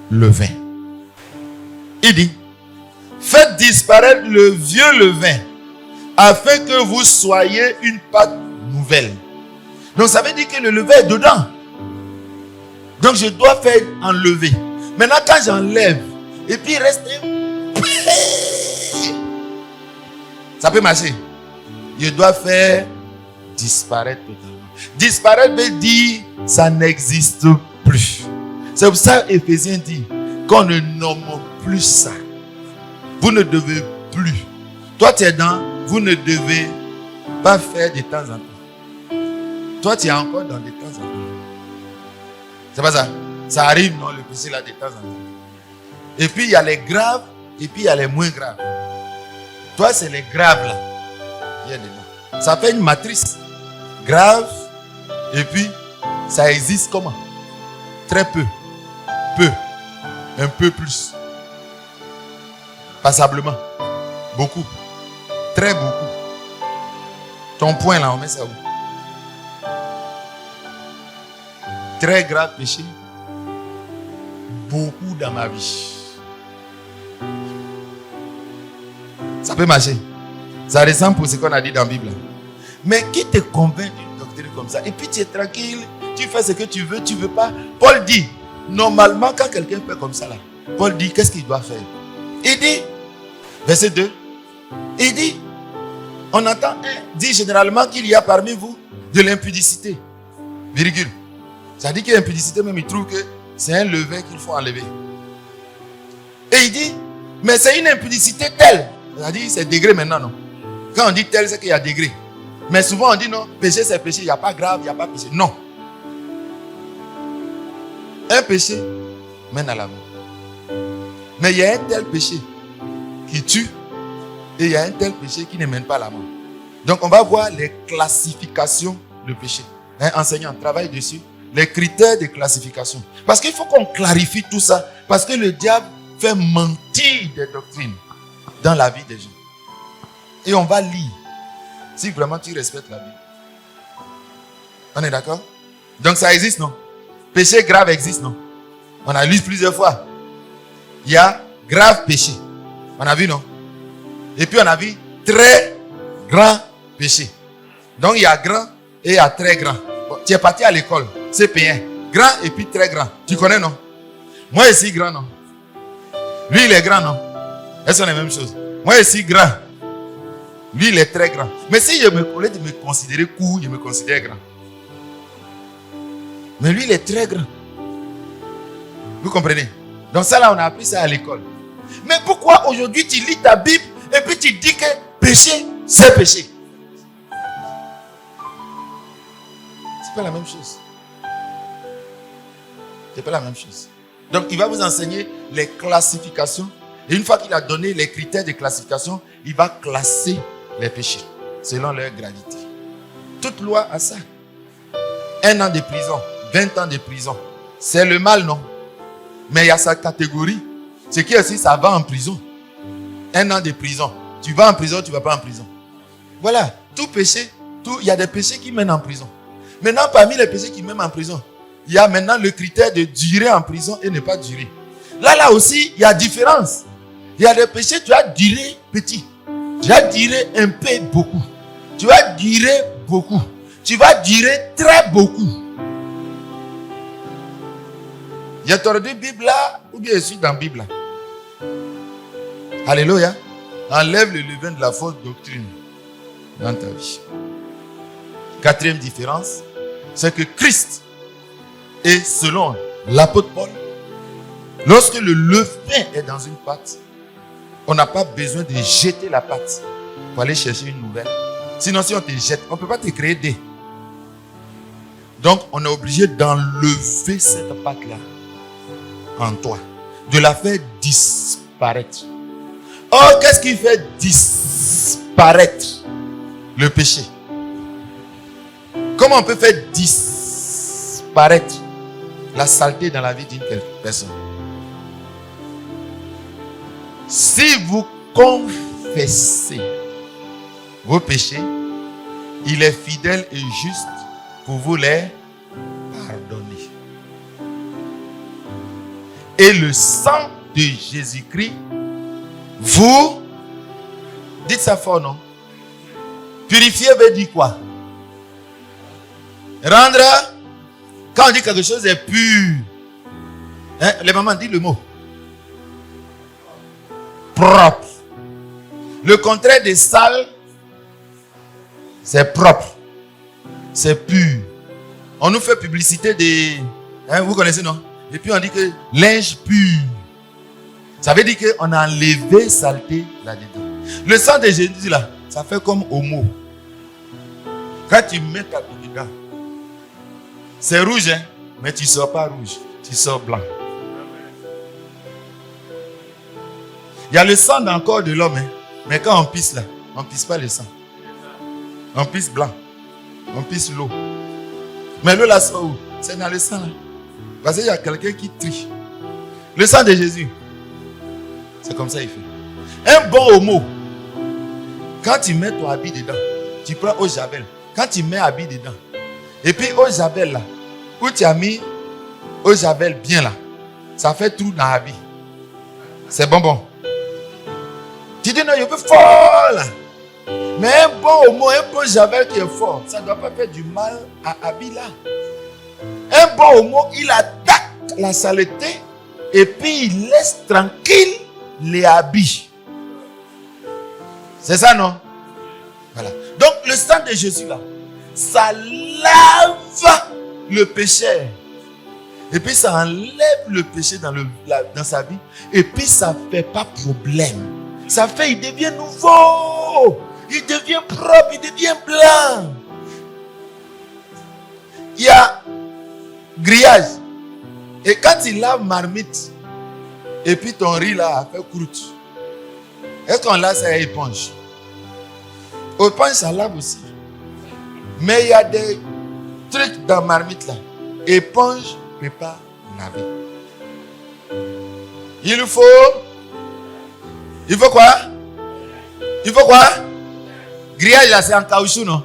levain. Il dit, faites disparaître le vieux levain afin que vous soyez une pâte nouvelle. Donc ça veut dire que le levain est dedans. Donc je dois faire enlever. Maintenant quand j'enlève, et puis il reste ça peut marcher. Je dois faire disparaître totalement. Disparaître veut dire ça n'existe plus. C'est pour ça Éphésiens dit qu'on ne nomme plus ça. Vous ne devez plus. Toi tu es dans, vous ne devez pas faire de temps en temps. Toi tu es encore dans de temps en temps. C'est pas ça. Ça arrive, non, le péché là de temps en temps. Et puis il y a les graves et puis il y a les moins graves. Toi, c'est les graves là. Il y a dedans. Ça fait une matrice. Grave. Et puis, ça existe comment? Très peu. Peu. Un peu plus. Passablement. Beaucoup. Très beaucoup. Ton point là, on met ça où? Très grave péché. Beaucoup dans ma vie. Ça peut marcher. Ça ressemble pour ce qu'on a dit dans la Bible. Mais qui te convainc d'une doctrine comme ça? Et puis tu es tranquille, tu fais ce que tu veux pas. Paul dit, normalement quand quelqu'un fait comme ça là, Paul dit, qu'est-ce qu'il doit faire? Il dit, verset 2, il dit, on entend dit généralement qu'il y a parmi vous de l'impudicité. Virgule. Ça dit que l'impudicité même, il trouve que c'est un levain qu'il faut enlever. Et il dit, mais c'est une impudicité telle. C'est-à-dire, c'est degré maintenant, non? Quand on dit tel, c'est qu'il y a degré. Mais souvent, on dit non, péché, c'est péché. Il n'y a pas grave, il n'y a pas péché. Non. Un péché mène à la mort. Mais il y a un tel péché qui tue et il y a un tel péché qui ne mène pas à la mort. Donc, on va voir les classifications de péché. Enseignant, travaille dessus. Les critères de classification. Parce qu'il faut qu'on clarifie tout ça. Parce que le diable faire mentir des doctrines dans la vie des gens. Et on va lire si vraiment tu respectes la Bible. On est d'accord? Donc ça existe, non? Péché grave existe, non? On a lu plusieurs fois. Il y a grave péché. On a vu, non? Et puis on a vu très grand péché. Donc il y a grand et il y a très grand. Bon, tu es parti à l'école, c'est payant. Grand et puis très grand. Tu connais, non? Moi ici grand, non? Lui il est grand, non? Est-ce que c'est la même chose? Moi ici grand. Lui il est très grand. Mais si je me collais de me considérer court, je me considère grand. Mais lui il est très grand. Vous comprenez? Donc ça là on a appris ça à l'école. Mais pourquoi aujourd'hui tu lis ta Bible et puis tu dis que péché c'est péché? C'est pas la même chose. C'est pas la même chose. Donc il va vous enseigner les classifications. Et une fois qu'il a donné les critères de classification, il va classer les péchés selon leur gravité. Toute loi a ça. 1 an de prison, 20 ans de prison. C'est le mal, non? Mais il y a sa catégorie. Ce qui est aussi, ça va en prison. 1 an de prison. Tu vas en prison, tu ne vas pas en prison. Voilà. Tout péché, il y a des péchés qui mènent en prison. Maintenant, parmi les péchés qui mènent en prison, il y a maintenant le critère de durer en prison et ne pas durer. Là aussi, il y a différence. Il y a des péchés, tu vas durer petit. Tu vas durer un peu beaucoup. Tu vas durer beaucoup. Tu vas durer très beaucoup. Je t'aurais dit Bible là, ou bien je suis dans la Bible là. Alléluia. Enlève le levain de la fausse doctrine dans ta vie. Quatrième différence, c'est que Christ est selon l'apôtre Paul. Lorsque le levain est dans une pâte, on n'a pas besoin de jeter la pâte pour aller chercher une nouvelle. Sinon, si on te jette, on ne peut pas te créer des. Donc, on est obligé d'enlever cette pâte-là en toi, de la faire disparaître. Or, qu'est-ce qui fait disparaître le péché? Comment on peut faire disparaître la saleté dans la vie d'une personne? Si vous confessez vos péchés, il est fidèle et juste pour vous les pardonner. Et le sang de Jésus-Christ vous, dites ça fort, non? Purifier veut dire quoi? Rendre, quand on dit quelque chose est pur, hein, les mamans disent le mot. Propre. Le contraire de sale, c'est propre. C'est pur. On nous fait publicité des... Hein, vous connaissez, non? Et puis on dit que linge pur. Ça veut dire qu'on a enlevé saleté là-dedans. Le sang de Jésus là, ça fait comme homo. Quand tu mets ta vie dedans, c'est rouge, hein? Mais tu ne sors pas rouge, tu sors blanc. Il y a le sang dans le corps de l'homme, hein? Mais quand on pisse là, on ne pisse pas le sang. On pisse blanc. On pisse l'eau. Mais l'eau là, sort où? C'est dans le sang là. Parce qu'il y a quelqu'un qui trie. Le sang de Jésus, c'est comme ça il fait. Un bon homo, quand tu mets ton habit dedans, tu prends eau javel. Quand tu mets habit dedans, et puis eau javel là, où tu as mis eau javel bien là, ça fait trou dans l'habit. C'est bon. Tu dis non, je veux fort là. Mais un bon homo, un bon javel qui est fort, ça ne doit pas faire du mal à habit là. Un bon homo, il attaque la saleté et puis il laisse tranquille les habits. C'est ça, non? Voilà. Donc le sang de Jésus là, ça lave le péché. Et puis ça enlève le péché dans sa vie. Et puis ça ne fait pas problème. Ça fait, il devient nouveau. Il devient propre, il devient blanc. Il y a grillage. Et quand il lave marmite, et puis ton riz là a fait croûte, est-ce qu'on lave ça à éponge? Éponge, ça lave aussi. Mais il y a des trucs dans marmite là. Éponge ne peut pas laver. Il faut quoi? Il faut quoi? Grillage là, c'est en caoutchouc, non?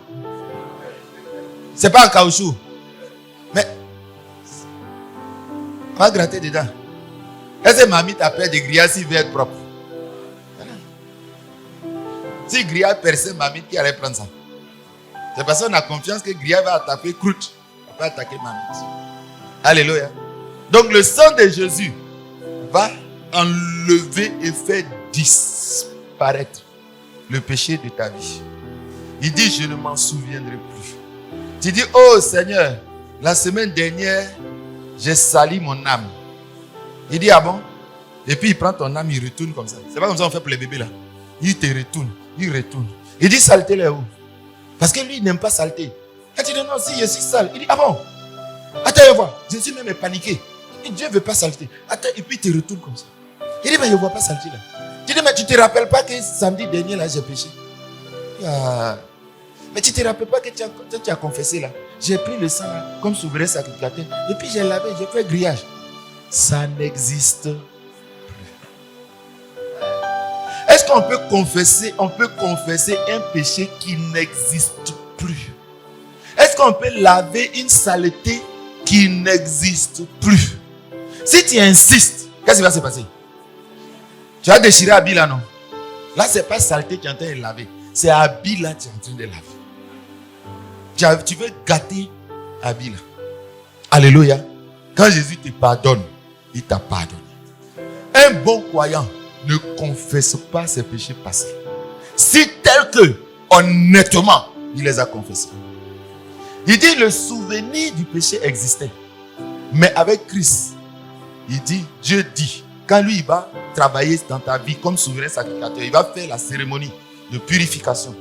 C'est pas en caoutchouc. Mais on va gratter dedans. Est-ce que mamie t'appelle des grillages s'il veut être propre? Voilà. Si grillage percé, mamie qui allait prendre ça. C'est parce qu'on a confiance que grillage va attaquer croûte. Il va attaquer mamie. Alléluia. Donc le sang de Jésus va enlever et faire disparaître le péché de ta vie. Il dit, je ne m'en souviendrai plus. Tu dis, oh Seigneur, la semaine dernière, j'ai sali mon âme. Il dit, ah bon? Et puis il prend ton âme, il retourne comme ça. C'est pas comme ça qu'on fait pour les bébés là. Il te retourne, il retourne. Il dit, saleté là où? Parce que lui, il n'aime pas saleté. Quand tu dis, non, si je suis sale, il dit, ah bon? Attends, voir. Jésus même est paniqué. Et Dieu ne veut pas saleté. Attends, et puis il te retourne comme ça. Il dit, mais je ne vois pas saleté là. Tu dis, mais tu ne te rappelles pas que samedi dernier là, j'ai péché? Mais tu ne te rappelles pas que tu as confessé là? J'ai pris le sang là, comme souverain sacrificateur. Et puis j'ai lavé, j'ai fait grillage. Ça n'existe plus. Est-ce qu'on peut confesser, un péché qui n'existe plus? Est-ce qu'on peut laver une saleté qui n'existe plus? Si tu insistes, qu'est-ce qui va se passer? Tu as déchiré habit là, non? Là, ce n'est pas saleté qui est en train de laver. C'est habit là qui est en train de laver. Tu veux gâter habit là. Alléluia. Quand Jésus te pardonne, il t'a pardonné. Un bon croyant ne confesse pas ses péchés passés. Si tel que, honnêtement, il les a confessés. Il dit le souvenir du péché existait. Mais avec Christ, il dit, Dieu dit, quand lui il va travailler dans ta vie comme souverain sacrificateur, il va faire la cérémonie de purification.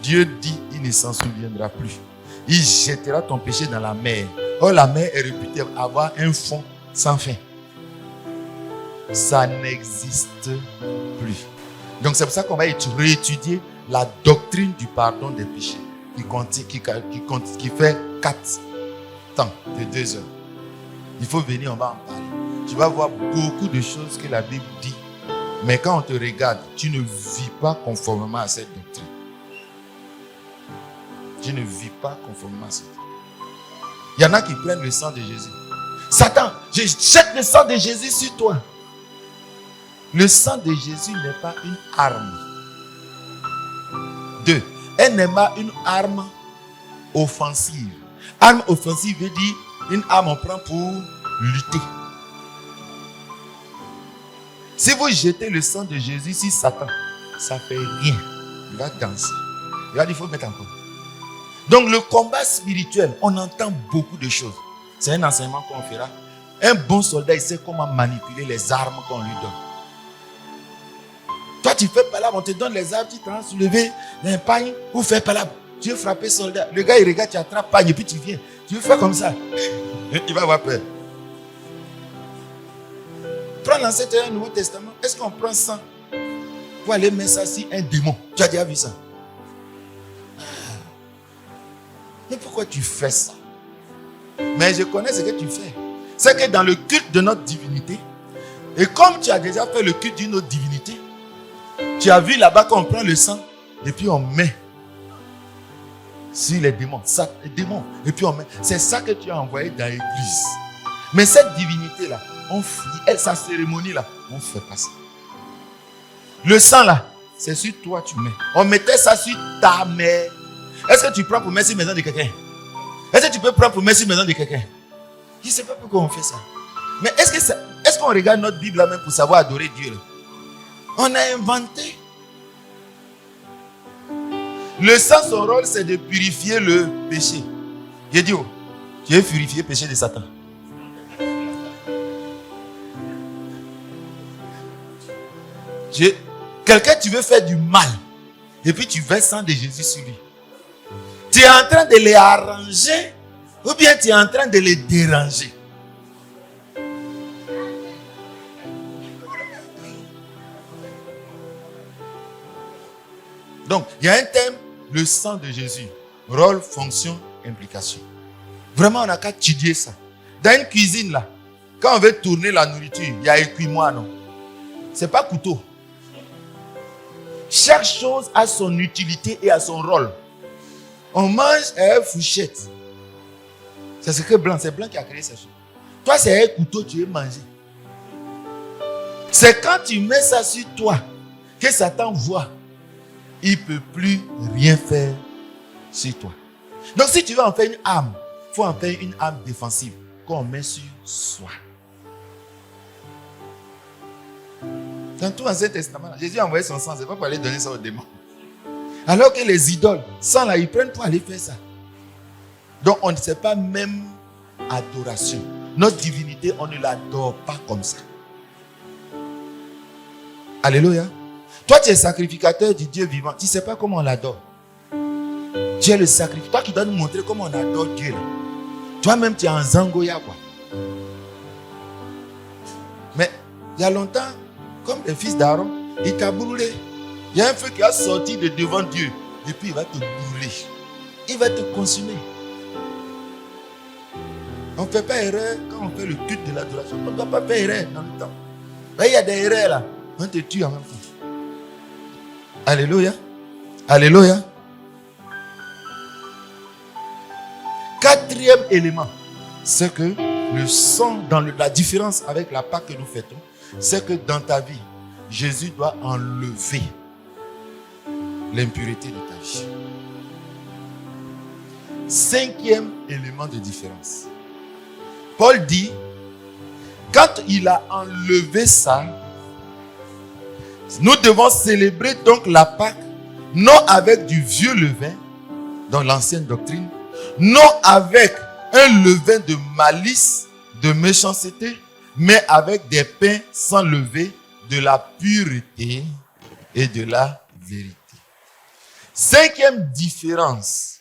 Dieu dit, il ne s'en souviendra plus. Il jettera ton péché dans la mer. Or la mer est réputée avoir un fond sans fin. Ça n'existe plus. Donc c'est pour ça qu'on va réétudier la doctrine du pardon des péchés qui fait 4 temps de 2 heures. Il faut venir, on va en parler. Tu vas voir beaucoup de choses que la Bible dit. Mais quand on te regarde, tu ne vis pas conformément à cette doctrine. Tu ne vis pas conformément à cette doctrine. Il y en a qui prennent le sang de Jésus. Satan, je jette le sang de Jésus sur toi. Le sang de Jésus n'est pas une arme. 2. Elle n'est pas une arme offensive. Arme offensive veut dire une arme on prend pour lutter. Si vous jetez le sang de Jésus sur Satan, ça ne fait rien. Il va danser. Il va dire, il faut mettre encore. Donc le combat spirituel, on entend beaucoup de choses. C'est un enseignement qu'on fera. Un bon soldat, il sait comment manipuler les armes qu'on lui donne. Toi, tu fais palabre, on te donne les armes, tu t'en soulever un pagne ou faire palabre. Tu veux frapper soldat. Le gars, il regarde, tu attrapes pagne et puis tu viens. Tu veux faire comme ça. Il va avoir peur. Prends l'Ancien et le Nouveau Testament. Est-ce qu'on prend ça pour aller mettre ça sur un démon? Tu as déjà vu ça? Mais pourquoi tu fais ça? Mais je connais ce que tu fais. C'est que dans le culte de notre divinité, et comme tu as déjà fait le culte d'une autre divinité, tu as vu là-bas qu'on prend le sang et puis on met sur les démons. Ça, les démons. Et puis on met. C'est ça que tu as envoyé dans l'église. Mais cette divinité-là, sa cérémonie-là, on ne fait pas ça. Le sang là, c'est sur toi tu mets. On mettait ça sur ta mère. Est-ce que tu prends pour mettre sur la maison de quelqu'un? Est-ce que tu peux prendre pour mettre sur la maison de quelqu'un? Je ne sais pas pourquoi on fait ça. Mais est-ce qu'on regarde notre Bible là même pour savoir adorer Dieu là? On a inventé. Le sang, son rôle, c'est de purifier le péché. J'ai dit, tu veux purifier le péché de Satan. Quelqu'un, tu veux faire du mal. Et puis tu verses sang de Jésus sur lui. Tu es en train de les arranger ou bien tu es en train de les déranger. Donc, il y a un thème, le sang de Jésus. Rôle, fonction, implication. Vraiment, on n'a qu'à étudier ça. Dans une cuisine, là, Quand on veut tourner la nourriture, il y a écumoire, non? C'est pas couteau. Chaque chose a son utilité et a son rôle. On mange à une fourchette. C'est ce que blanc, c'est blanc qui a créé ces choses. Toi, c'est un couteau, tu veux manger. C'est quand tu mets ça sur toi que Satan voit. Il ne peut plus rien faire sur toi. Donc, si tu veux en faire une arme, il faut en faire une arme défensive qu'on met sur soi. Dans tout l'Ancien Testament, Jésus a envoyé son sang, c'est pas pour aller donner ça aux démons. Alors que les idoles, sans là, ils prennent pour aller faire ça. Donc, on ne sait pas même adoration. Notre divinité, on ne l'adore pas comme ça. Alléluia. Toi, tu es sacrificateur du Dieu vivant. Tu ne sais pas comment on l'adore. Tu es le sacrificateur. Toi qui dois nous montrer comment on adore Dieu. Là. Toi-même, tu es en Zangoya, quoi. Mais, il y a longtemps, comme le fils d'Aaron, il t'a brûlé. Il y a un feu qui a sorti de devant Dieu. Et puis, il va te brûler. Il va te consumer. On ne fait pas erreur quand on fait le culte de l'adoration. On ne doit pas faire erreur dans le temps. Là, il y a des erreurs là. On te tue en même temps. Alléluia. Alléluia. Quatrième élément, c'est que le sang, dans la différence avec la Pâque que nous fêtons, c'est que dans ta vie, Jésus doit enlever l'impureté de ta vie. Cinquième élément de différence. Paul dit, quand il a enlevé ça, nous devons célébrer donc la Pâque, non avec du vieux levain, dans l'ancienne doctrine, non avec un levain de malice, de méchanceté, mais avec des pains sans levain, de la pureté et de la vérité. Cinquième différence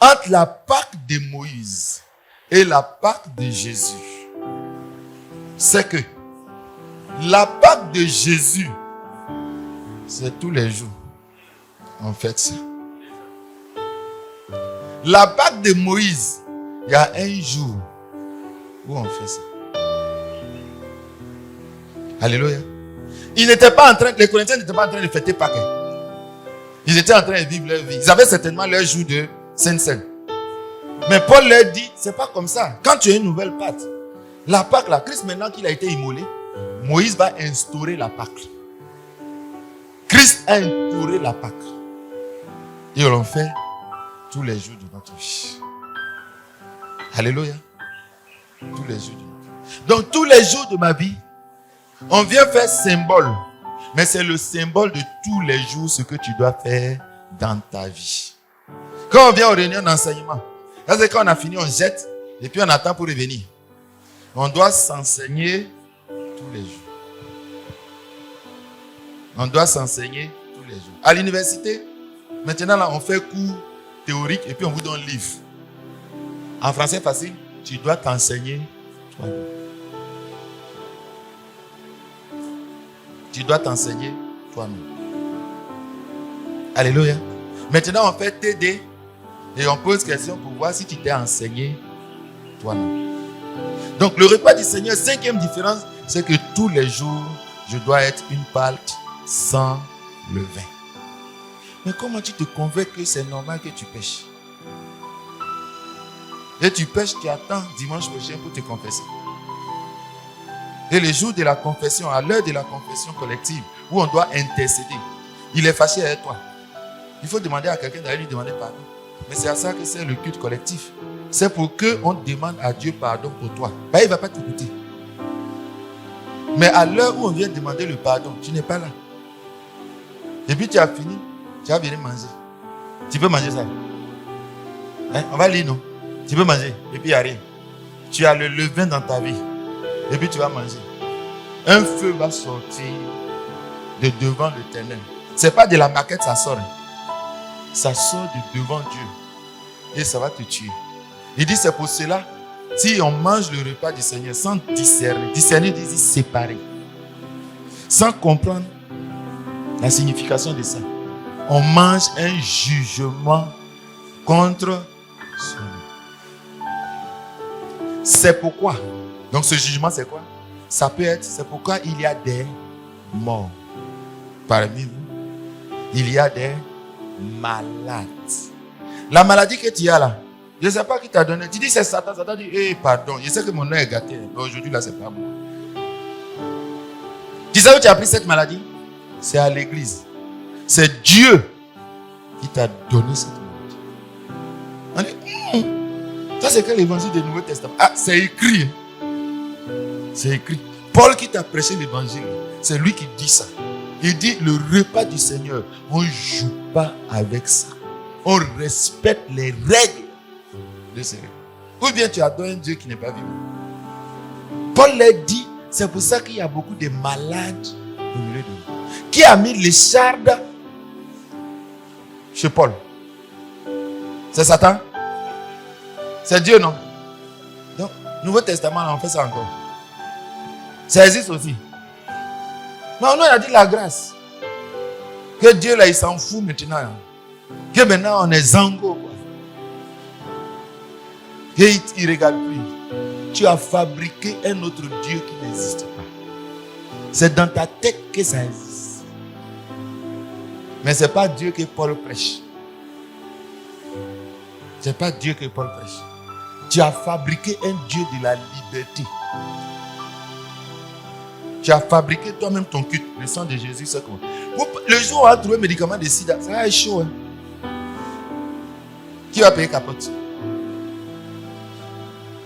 entre la Pâque de Moïse et la Pâque de Jésus, c'est que la Pâque de Jésus, c'est tous les jours. On fait ça. La Pâque de Moïse, il y a un jour où on fait ça. Alléluia. Ils n'étaient pas en train, les Corinthiens n'étaient pas en train de fêter Pâques. Ils étaient en train de vivre leur vie. Ils avaient certainement leur jour de Sainte-Seine. Mais Paul leur dit, c'est pas comme ça. Quand tu as une nouvelle Pâque, la Pâque, la Christ, maintenant qu'il a été immolé, Moïse va instaurer la Pâque. Christ a instauré la Pâque. Et on l'en fait tous les jours de notre vie. Alléluia. Tous les jours de notre vie. Donc tous les jours de ma vie, on vient faire symbole. Mais c'est le symbole de tous les jours ce que tu dois faire dans ta vie. Quand on vient aux réunions d'enseignement, c'est quand on a fini, on jette et puis on attend pour revenir. On doit s'enseigner tous les jours. On doit s'enseigner tous les jours. À l'université, maintenant là, on fait cours théoriques et puis on vous donne un livre. En français facile, tu dois t'enseigner toi-même. Tu dois t'enseigner toi-même. Alléluia. Maintenant, on fait TD et on pose question pour voir si tu t'es enseigné toi-même. Donc, le repas du Seigneur, cinquième différence, c'est que tous les jours, je dois être une Pâque sans levain. Mais comment tu te convaincs que c'est normal que tu pêches? Et tu pêches, tu attends dimanche prochain pour te confesser. Et le jour de la confession, à l'heure de la confession collective, où on doit intercéder, il est fâché avec toi. Il faut demander à quelqu'un d'aller lui demander pardon. Mais c'est à ça que c'est le culte collectif. C'est pour qu'on demande à Dieu pardon pour toi. Ben, il ne va pas t'écouter. Mais à l'heure où on vient demander le pardon, tu n'es pas là. Et puis tu as fini, tu vas venir manger. Tu peux manger ça. Hein? On va lire, non? Tu peux manger. Et puis il n'y a rien. Tu as le levain dans ta vie. Et puis tu vas manger. Un feu va sortir de devant l'Éternel. Ce n'est pas de la maquette, ça sort. Ça sort de devant Dieu. Et ça va te tuer. Il dit c'est pour cela, si on mange le repas du Seigneur sans discerner, discerner dit séparer, sans comprendre la signification de ça, on mange un jugement contre soi. C'est pourquoi Donc ce jugement, c'est quoi? Ça peut être, c'est pourquoi il y a des morts parmi vous. Il y a des malades. La maladie que tu as là, je ne sais pas qui t'a donné. Tu dis c'est Satan, Satan dit, pardon, je sais que mon nom est gâté, mais aujourd'hui là, c'est pas moi. Tu sais où tu as pris cette maladie? C'est à l'église. C'est Dieu qui t'a donné cette maladie. On dit, ça c'est que l'évangile du Nouveau Testament. Ah, c'est écrit. C'est écrit. Paul qui t'a prêché l'évangile, c'est lui qui dit ça. Il dit, le repas du Seigneur, on ne joue pas avec ça. On respecte les règles de ce repas. Ou bien tu adores un Dieu qui n'est pas vivant. Paul l'a dit, c'est pour ça qu'il y a beaucoup de malades au milieu de nous. Qui a mis l'écharde chez Paul? C'est Satan? C'est Dieu, non? Donc, Nouveau Testament, on fait ça encore. Ça existe aussi. Mais on a dit la grâce. Que Dieu, là, il s'en fout maintenant. Que maintenant, on est zango. Qu'il ne regarde plus. Tu as fabriqué un autre Dieu qui n'existe pas. C'est dans ta tête que ça existe. Mais ce n'est pas Dieu que Paul prêche. Ce n'est pas Dieu que Paul prêche. Tu as fabriqué un Dieu de la liberté. Tu as fabriqué toi-même ton culte. Le sang de Jésus, c'est quoi? Le jour où on va trouver un médicament de sida, ça va être chaud. Hein? Qui va payer capote?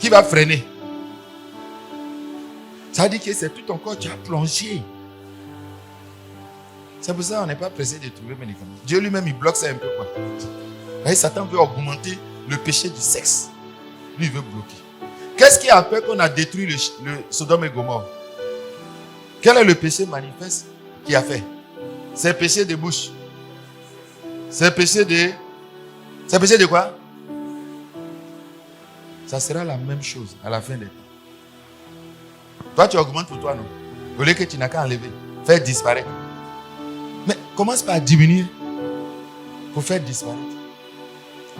Qui va freiner? Ça veut dire que c'est tout ton corps, tu as plongé. C'est pour ça qu'on n'est pas pressé de trouver un médicament. Dieu lui-même, il bloque ça un peu. Quoi. Et Satan veut augmenter le péché du sexe. Lui, il veut bloquer. Qu'est-ce qui a fait qu'on a détruit le Sodome et Gomorrhe? Quel est le péché manifeste qu'il a fait? C'est le péché de bouche. C'est le péché de... C'est le péché de quoi? Ça sera la même chose à la fin des temps. Toi, tu augmentes pour toi, non? Au lieu que tu n'as qu'à enlever, faire disparaître. Mais commence par diminuer pour faire disparaître.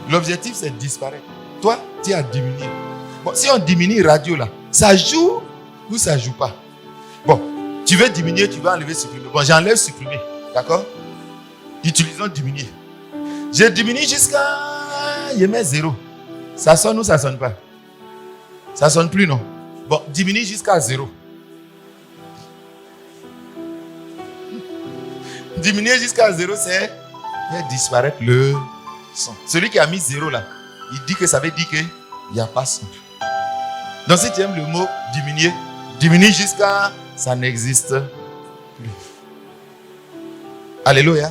L'objectif, c'est de disparaître. Toi, tu as diminué. Bon, si on diminue radio là, ça joue ou ça ne joue pas? Bon, tu veux diminuer, tu vas enlever supprimer. Bon, j'enlève supprimer. D'accord? Utilisons diminuer. Je diminue jusqu'à... Je mets 0. Ça sonne ou ça ne sonne pas? Ça ne sonne plus, non? Bon, diminue jusqu'à 0. Diminuer jusqu'à 0, c'est faire disparaître le son. Celui qui a mis 0 là, il dit que ça veut dire qu'il n'y a pas son. Donc si tu aimes le mot diminuer, diminue jusqu'à ça n'existe plus. Alléluia.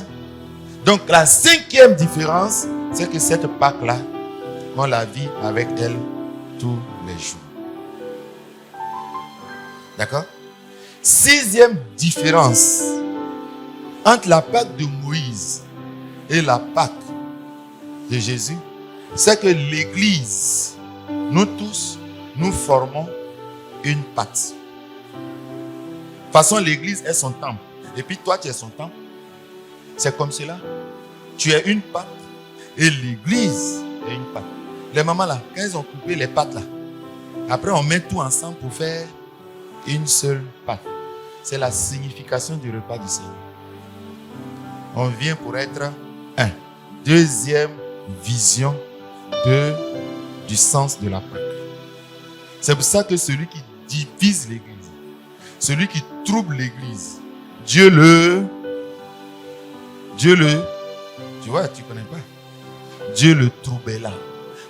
Donc la 5e différence, c'est que cette Pâque-là, on la vit avec elle tous les jours. D'accord? 6e différence entre la Pâque de Moïse et la Pâque de Jésus, c'est que l'Église, nous tous, nous formons une pâte. De toute façon, l'Église est son temple. Et puis toi, tu es son temple. C'est comme cela. Tu es une pâte et l'Église est une pâte. Les mamans là, quand elles ont coupé les pâtes là, après on met tout ensemble pour faire une seule pâte. C'est la signification du repas du Seigneur. On vient pour être un. Deuxième vision du sens de la Pâque. C'est pour ça que celui qui divise l'Église, celui qui trouble l'Église, Dieu le, tu vois, tu ne connais pas. Dieu le troublera.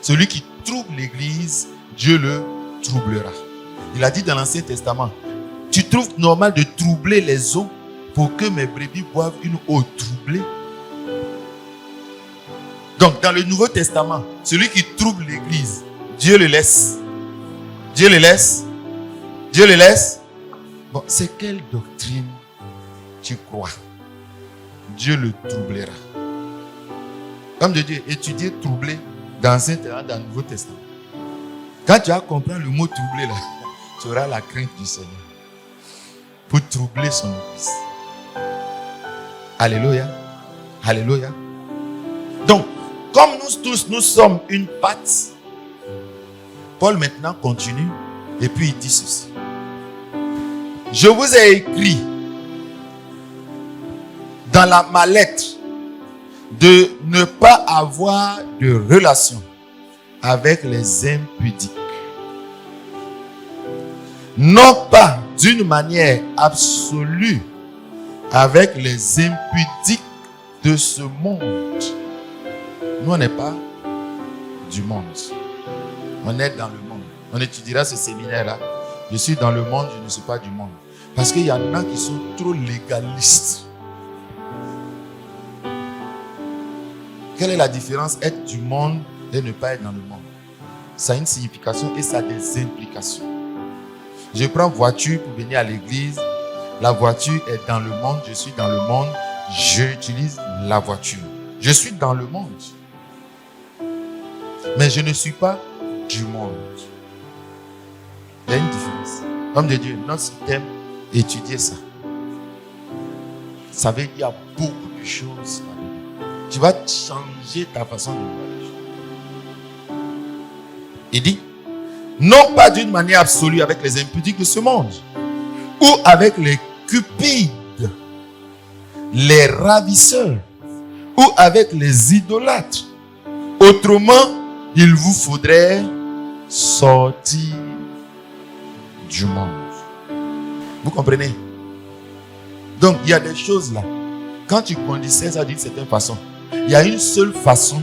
Celui qui trouble l'Église, Dieu le troublera. Il a dit dans l'Ancien Testament, tu trouves normal de troubler les eaux pour que mes brebis boivent une eau troublée? Donc dans le Nouveau Testament, celui qui trouble l'Église, Dieu le laisse. Dieu le laisse. Dieu le laisse. Bon, c'est quelle doctrine tu crois? Dieu le troublera. Comme de Dieu, étudier troubler dans l'Ancien Testament, dans le Nouveau Testament. Quand tu vas comprendre le mot troubler là, tu auras la crainte du Seigneur pour troubler son Église. Alléluia. Alléluia. Donc, comme nous tous, nous sommes une pâte, Paul maintenant continue Et puis il dit ceci. Je vous ai écrit dans ma lettre de ne pas avoir de relation avec les impudiques. Non pas d'une manière absolue avec les impudiques de ce monde. Nous, on n'est pas du monde. On est dans le monde. On étudiera ce séminaire-là. Je suis dans le monde, je ne suis pas du monde. Parce qu'il y en a qui sont trop légalistes. Quelle est la différence être du monde et ne pas être dans le monde? Ça a une signification et ça a des implications. Je prends voiture pour venir à l'église. La voiture est dans le monde, je suis dans le monde. J'utilise la voiture. Je suis dans le monde. Mais je ne suis pas du monde. Il y a une différence. Homme de Dieu, notre système, étudiez ça. Ça veut dire qu'il y a beaucoup de choses. Tu vas changer ta façon de voir les choses. Il dit, non pas d'une manière absolue avec les impudiques de ce monde, ou avec les cupides, les ravisseurs, ou avec les idolâtres. Autrement, il vous faudrait sortir du monde. Vous comprenez? Donc, il y a des choses là. Quand tu conduisais ça d'une certaine façon, il y a une seule façon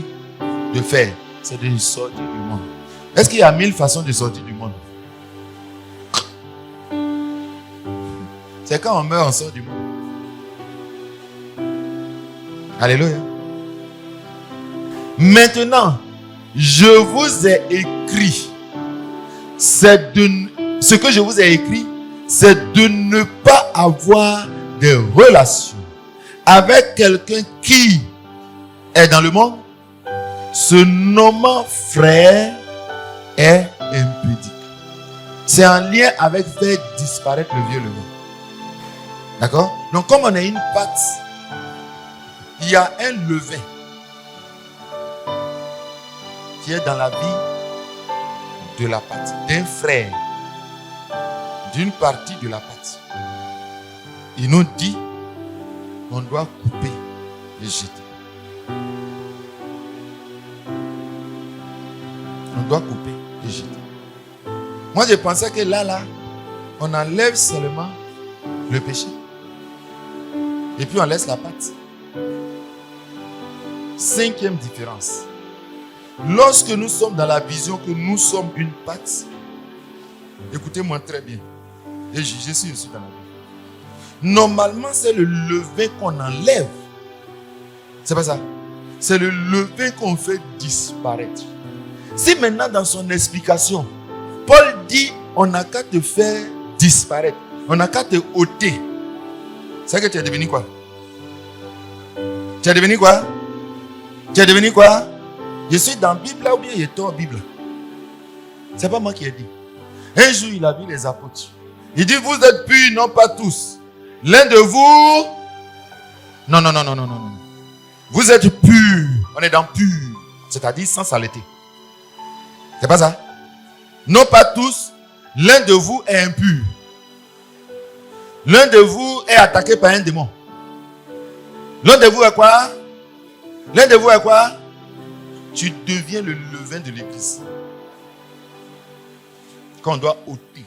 de faire, c'est de sortir du monde. Est-ce qu'il y a 1000 façons de sortir du monde? C'est quand on meurt, on sort du monde. Alléluia. Maintenant, je vous ai écrit, ce que je vous ai écrit, c'est de ne pas avoir de relation avec quelqu'un qui est dans le monde, se nommant frère, est impudique. C'est en lien avec faire disparaître le vieux levain. D'accord? Donc, comme on a une pâte, il y a un levain qui est dans la vie de la pâte, d'un frère, d'une partie de la pâte. Il nous dit qu'on doit couper et jeter. On doit couper et jeter. Moi, je pensais que là, on enlève seulement le péché. Et puis on laisse la pâte. 5e différence. Lorsque nous sommes dans la vision que nous sommes une pâte, écoutez-moi très bien. Et je suis aussi dans la vie. Normalement, c'est le levain qu'on enlève. C'est pas ça. C'est le levain qu'on fait disparaître. Si maintenant dans son explication, Paul dit, on n'a qu'à te faire disparaître. On n'a qu'à te ôter. C'est que tu es devenu quoi? Tu es devenu quoi? Tu es devenu quoi? Je suis dans la Bible là ou bien je suis hors Bible? C'est pas moi qui ai dit. Un jour, il a vu les apôtres. Il dit, vous êtes purs, non pas tous. L'un de vous... Non. Vous êtes purs. On est dans pur. C'est-à-dire sans saleté. C'est pas ça? Non pas tous. L'un de vous est impur. L'un de vous est attaqué par un démon. L'un de vous est quoi? L'un de vous est quoi? Tu deviens le levain de l'église. Qu'on doit ôter.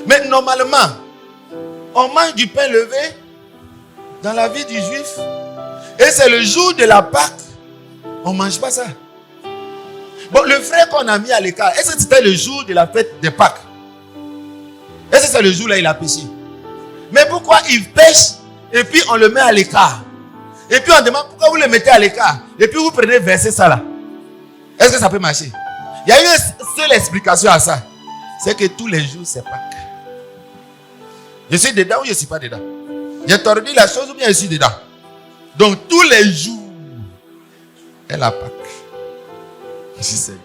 Mais normalement, on mange du pain levé dans la vie du juif. Et c'est le jour de la Pâque. On ne mange pas ça. Bon, le frère qu'on a mis à l'écart, est-ce que c'était le jour de la fête de Pâques? Est-ce que c'est le jour là il a péché? Mais pourquoi il pêche et puis on le met à l'écart? Et puis on demande pourquoi vous le mettez à l'écart? Et puis vous prenez verser ça là. Est-ce que ça peut marcher? Il y a une seule explication à ça. C'est que tous les jours c'est Pâques. Je suis dedans ou je ne suis pas dedans? J'ai tordu la chose ou bien je suis dedans? Donc tous les jours est la Pâque. Je suis Seigneur.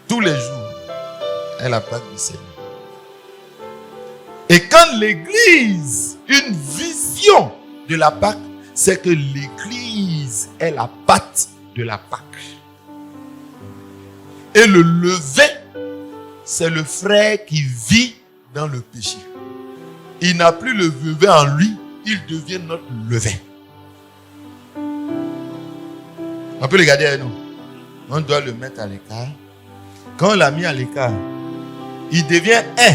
Tous les jours est la Pâque du Seigneur. Et quand l'église, une vision de la Pâque, c'est que l'église est la pâte de la Pâque. Et le levain, c'est le frère qui vit dans le péché. Il n'a plus le levain en lui, il devient notre levain. On peut le garder avec nous. On doit le mettre à l'écart. Quand on l'a mis à l'écart, il devient un.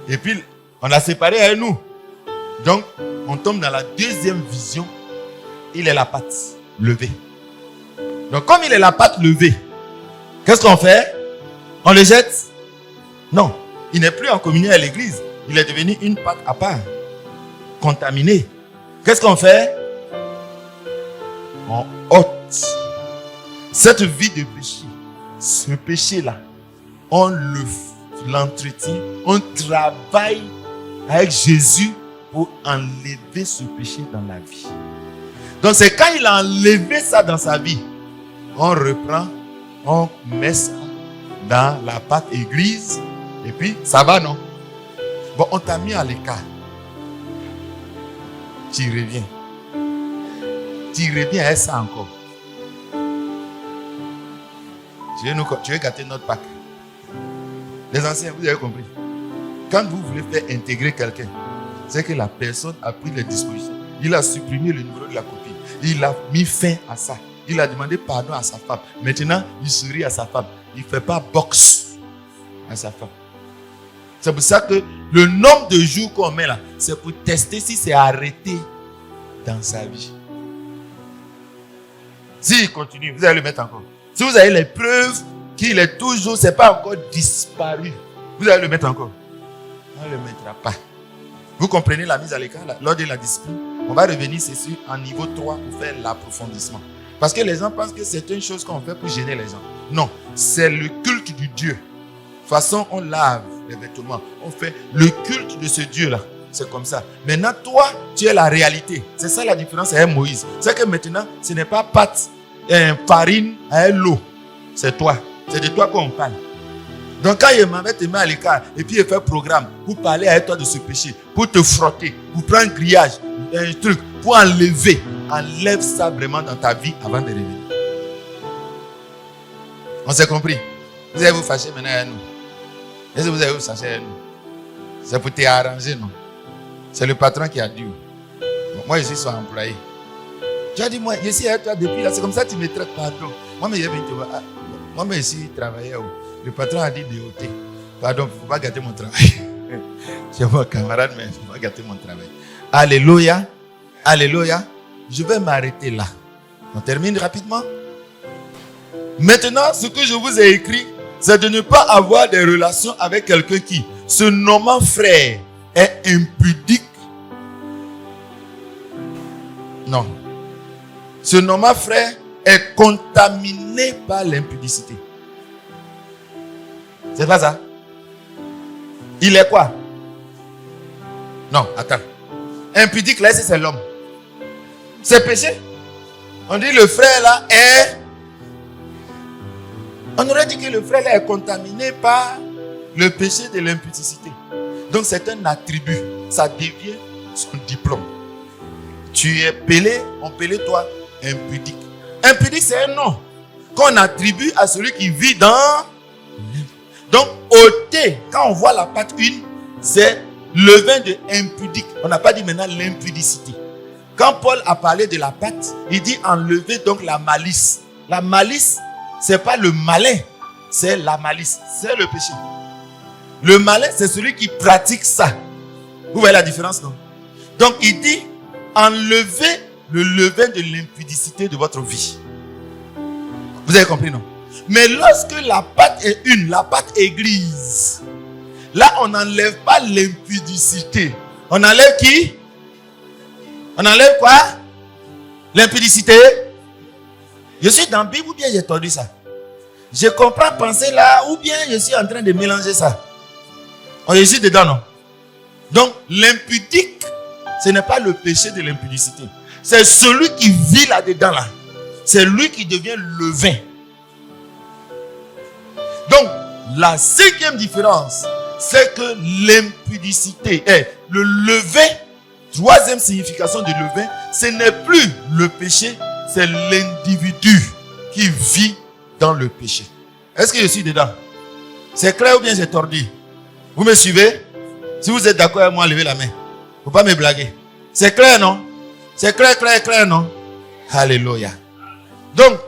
Et puis, on l'a séparé avec nous. Donc, on tombe dans la deuxième vision. Il est la patte levée. Donc, comme il est la patte levée, qu'est-ce qu'on fait? On le jette? Non. Il n'est plus en communion à l'église. Il est devenu une patte à part. Contaminée. Qu'est-ce qu'on fait? On ôte cette vie de péché. Ce péché-là, on l'entretient. On travaille avec Jésus pour enlever ce péché dans la vie. Donc c'est quand il a enlevé ça dans sa vie, on reprend, on met ça dans la pâte église, et puis ça va, non? Bon, on t'a mis à l'écart. Tu reviens. Tu reviens à ça encore. Tu veux gâter notre Pâques. Les anciens, vous avez compris. Quand vous voulez faire intégrer quelqu'un, c'est que la personne a pris les dispositions. Il a supprimé le numéro de la copine. Il a mis fin à ça. Il a demandé pardon à sa femme. Maintenant, il sourit à sa femme. Il ne fait pas boxe à sa femme. C'est pour ça que le nombre de jours qu'on met là, c'est pour tester si c'est arrêté dans sa vie. S'il continue, vous allez le mettre encore. Si vous avez les preuves qu'il est toujours, c'est pas encore disparu, vous allez le mettre encore. On ne le mettra pas. Vous comprenez la mise à l'écart là, lors de la discipline? On va revenir, c'est sûr, en niveau 3 pour faire l'approfondissement. Parce que les gens pensent que c'est une chose qu'on fait pour gêner les gens. Non, c'est le culte du Dieu. De toute façon, on lave les vêtements. On fait le culte de ce Dieu-là. C'est comme ça. Maintenant, toi, tu es la réalité. C'est ça la différence avec Moïse. C'est que maintenant, ce n'est pas pâte, farine avec l'eau. C'est toi. C'est de toi qu'on parle. Donc quand il m'avait te mis à l'écart et puis il fait programme pour parler avec toi de ce péché, pour te frotter, pour prendre un grillage, un truc, pour enlever, enlève ça vraiment dans ta vie avant de revenir. On s'est compris? Vous allez vous fâcher maintenant avec nous. Est-ce que vous allez vous fâcher avec nous? C'est pour te arranger, non? C'est le patron qui a dit. Bon, moi je suis son employé. Tu as dit, moi je suis avec toi depuis là, c'est comme ça que tu me traites, pardon. Moi mais je suis travailleur. Le patron a dit de ôter. Pardon, il ne faut pas gâter mon travail. C'est mon camarade, mais il ne faut pas gâter mon travail. Alléluia. Alléluia. Je vais m'arrêter là. On termine rapidement. Maintenant, ce que je vous ai écrit, c'est de ne pas avoir des relations avec quelqu'un qui, se nommant frère, est impudique. Non. Ce nommant frère est contaminé par l'impudicité. C'est pas ça? Il est quoi? Non, attends. Impudique, là, c'est l'homme. C'est péché. On dit le frère là est... On aurait dit que le frère là est contaminé par le péché de l'impudicité. Donc c'est un attribut. Ça devient son diplôme. Tu es pelé, on pelé toi, impudique. Impudique, c'est un nom qu'on attribue à celui qui vit dans... Donc, ôter, quand on voit la pâte une, c'est levain de impudique. On n'a pas dit maintenant l'impudicité. Quand Paul a parlé de la pâte, il dit enlever donc la malice. La malice, c'est pas le malin, c'est la malice, c'est le péché. Le malin, c'est celui qui pratique ça. Vous voyez la différence, non? Donc, il dit enlever le levain de l'impudicité de votre vie. Vous avez compris, non? Mais lorsque la pâte est une, la pâte est grise, là, on n'enlève pas l'impudicité. On enlève qui? On enlève quoi? L'impudicité. Je suis dans la Bible ou bien j'ai tordu ça? Je comprends penser là ou bien je suis en train de mélanger ça? Je suis dedans, non? Donc, l'impudique, ce n'est pas le péché de l'impudicité. C'est celui qui vit là-dedans, là. C'est lui qui devient levain. Donc, la cinquième différence, c'est que l'impudicité est le levain. Troisième signification du levain, ce n'est plus le péché, c'est l'individu qui vit dans le péché. Est-ce que je suis dedans? C'est clair ou bien c'est tordu? Vous me suivez? Si vous êtes d'accord avec moi, levez la main. Il ne faut pas me blaguer. C'est clair, non? C'est clair, clair, clair, non? Alléluia. Donc,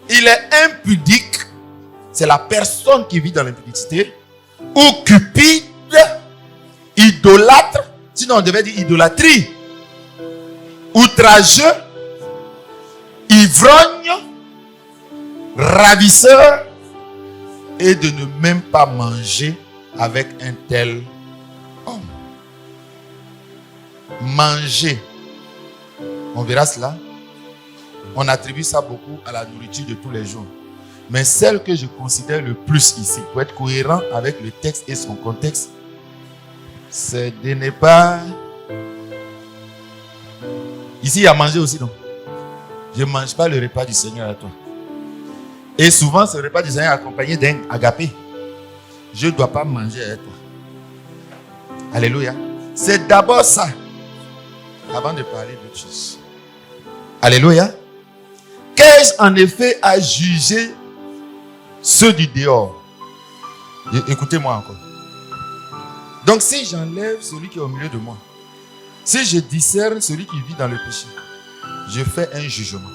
il est impudique. C'est la personne qui vit dans l'impudicité. Ou cupide, idolâtre. Sinon, on devait dire idolâtrie. Outrageux, ivrogne, ravisseur, et de ne même pas manger avec un tel homme. Manger. On verra cela. On attribue ça beaucoup à la nourriture de tous les jours. Mais celle que je considère le plus ici, pour être cohérent avec le texte et son contexte, c'est de ne pas... Ici, il y a manger aussi, non? Je ne mange pas le repas du Seigneur à toi. Et souvent, ce repas du Seigneur est accompagné d'un agapé. Je ne dois pas manger avec toi. Alléluia. C'est d'abord ça. Avant de parler d'autre chose. Alléluia. Qu'ai-je en effet à juger ceux du dehors? Écoutez-moi encore. Donc si j'enlève celui qui est au milieu de moi, si je discerne celui qui vit dans le péché, je fais un jugement.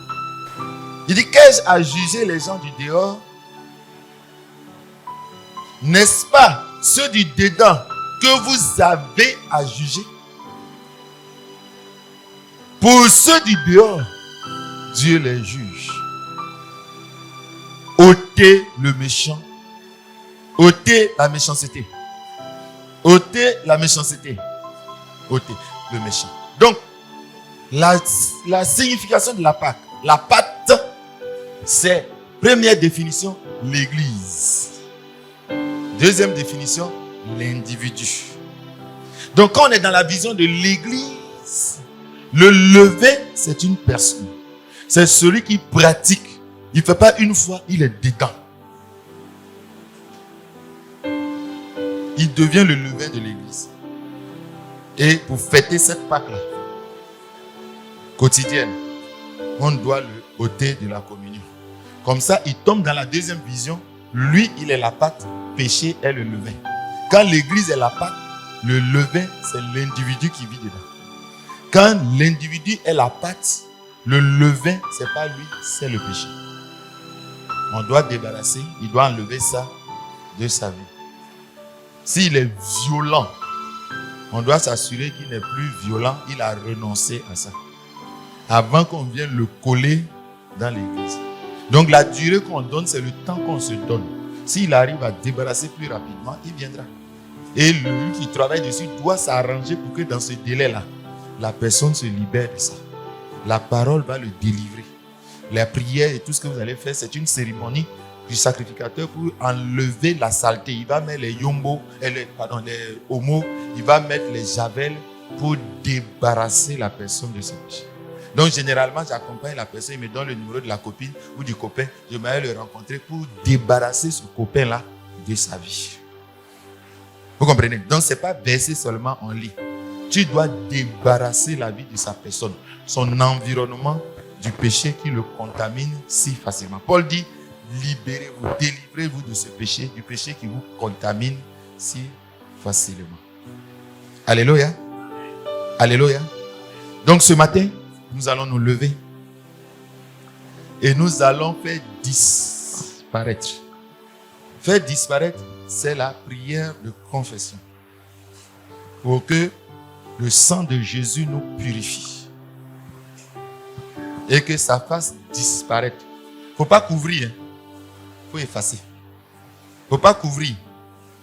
Il dit, qu'ai-je à juger les gens du dehors? N'est-ce pas ceux du dedans que vous avez à juger? Pour ceux du dehors, Dieu les juge. Ôtez le méchant. Ôtez la méchanceté. Ôtez la méchanceté. Ôtez le méchant. Donc, la signification de la Pâque. La pâte, c'est, première définition, l'église. Deuxième définition, l'individu. Donc, quand on est dans la vision de l'église, le levain, c'est une personne. C'est celui qui pratique. Il ne fait pas une fois, il est dedans. Il devient le levain de l'église. Et pour fêter cette Pâque-là, quotidienne, on doit le ôter de la communion. Comme ça, il tombe dans la deuxième vision. Lui, il est la pâte, péché est le levain. Quand l'église est la pâte, le levain, c'est l'individu qui vit dedans. Quand l'individu est la pâte, le levain, c'est pas lui, c'est le péché. On doit débarrasser, il doit enlever ça de sa vie. S'il est violent, on doit s'assurer qu'il n'est plus violent, il a renoncé à ça. Avant qu'on vienne le coller dans l'église. Donc la durée qu'on donne, c'est le temps qu'on se donne. S'il arrive à débarrasser plus rapidement, il viendra. Et lui qui travaille dessus doit s'arranger pour que dans ce délai-là, la personne se libère de ça. La parole va le délivrer. La prière et tout ce que vous allez faire, c'est une cérémonie du sacrificateur pour enlever la saleté. Il va mettre les yombos, les homos, il va mettre les javels pour débarrasser la personne de ce péché. Donc généralement, j'accompagne la personne, il me donne le numéro de la copine ou du copain, je vais le rencontrer pour débarrasser ce copain-là de sa vie. Vous comprenez? Donc ce n'est pas verser seulement en lit. Tu dois débarrasser la vie de sa personne, son environnement du péché qui le contamine si facilement. Paul dit, libérez-vous, délivrez-vous de ce péché, du péché qui vous contamine si facilement. Alléluia. Alléluia. Donc ce matin, nous allons nous lever et nous allons faire disparaître. Faire disparaître, c'est la prière de confession. Pour que le sang de Jésus nous purifie. Et que ça fasse disparaître. Il ne faut pas couvrir. Il faut effacer. Il ne faut pas couvrir.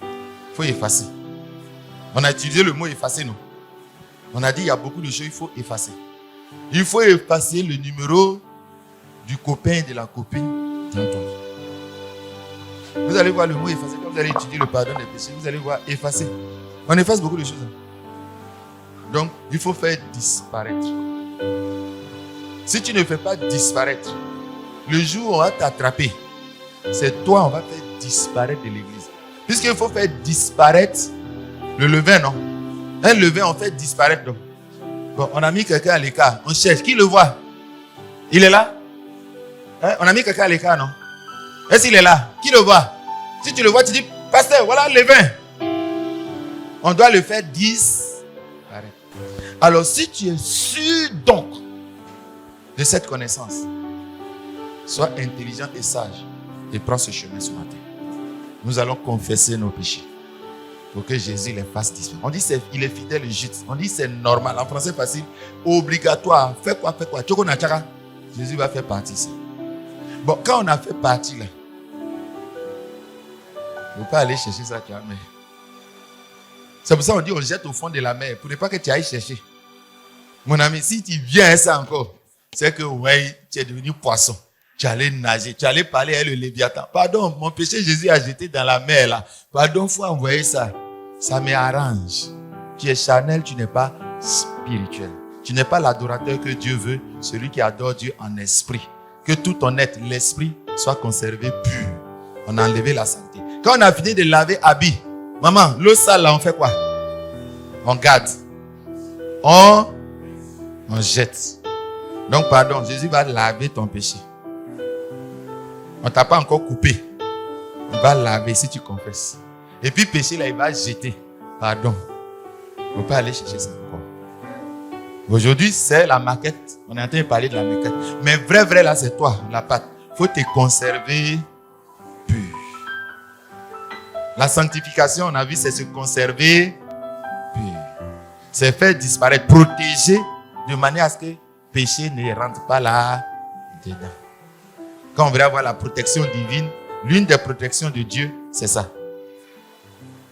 Il faut effacer. On a utilisé le mot effacer, non? On a dit il y a beaucoup de choses qu'il faut effacer. Il faut effacer le numéro du copain et de la copine dans ton vie. Vous allez voir le mot effacer. Quand vous allez étudier le pardon des péchés, vous allez voir effacer. On efface beaucoup de choses. Donc, il faut faire disparaître. Si tu ne fais pas disparaître, le jour où on va t'attraper, c'est toi, on va faire disparaître de l'église. Puisqu'il faut faire disparaître le levain, non? Un levain, on fait disparaître, non? Bon, on a mis quelqu'un à l'écart. On cherche. Qui le voit? Il est là? Hein? On a mis quelqu'un à l'écart, non? Est-ce qu'il est là? Qui le voit? Si tu le vois, tu dis, pasteur, voilà le vin. On doit le faire 10. Arrête. Alors, si tu es sûr donc de cette connaissance, sois intelligent et sage et prends ce chemin ce matin. Nous allons confesser nos péchés pour que Jésus les fasse disparaître. On dit qu'il est fidèle et juste. On dit c'est normal. En français facile, obligatoire. Fais quoi? Jésus va faire partie ici. Bon, quand on a fait partie là, il ne faut pas aller chercher ça tu as mais. C'est pour ça qu'on dit on jette au fond de la mer pour ne pas que tu ailles chercher. Mon ami, si tu viens à ça encore, c'est que ouais, tu es devenu poisson. Tu allais nager, tu allais parler à le Léviathan. Pardon, mon péché, Jésus a jeté dans la mer là. Pardon, il faut envoyer ça. Ça m'arrange. Tu es charnel, tu n'es pas spirituel. Tu n'es pas l'adorateur que Dieu veut, celui qui adore Dieu en esprit. Que tout ton être, l'esprit, soit conservé pur. On a enlevé la saleté. Quand on a fini de laver habit, maman, l'eau sale là, on fait quoi? On garde. On jette. Donc, pardon, Jésus va laver ton péché. On ne t'a pas encore coupé. Il va laver si tu confesses. Et puis péché là, il va jeter. Pardon. Il ne faut pas aller chercher ça encore. Aujourd'hui, c'est la maquette. On est en train de parler de la maquette. Mais vrai là, c'est toi, la pâte. Il faut te conserver pur. La sanctification, on a vu, c'est se conserver pur. C'est faire disparaître, protéger de manière à ce que le péché ne rentre pas là dedans. Quand on veut avoir la protection divine, l'une des protections de Dieu, c'est ça.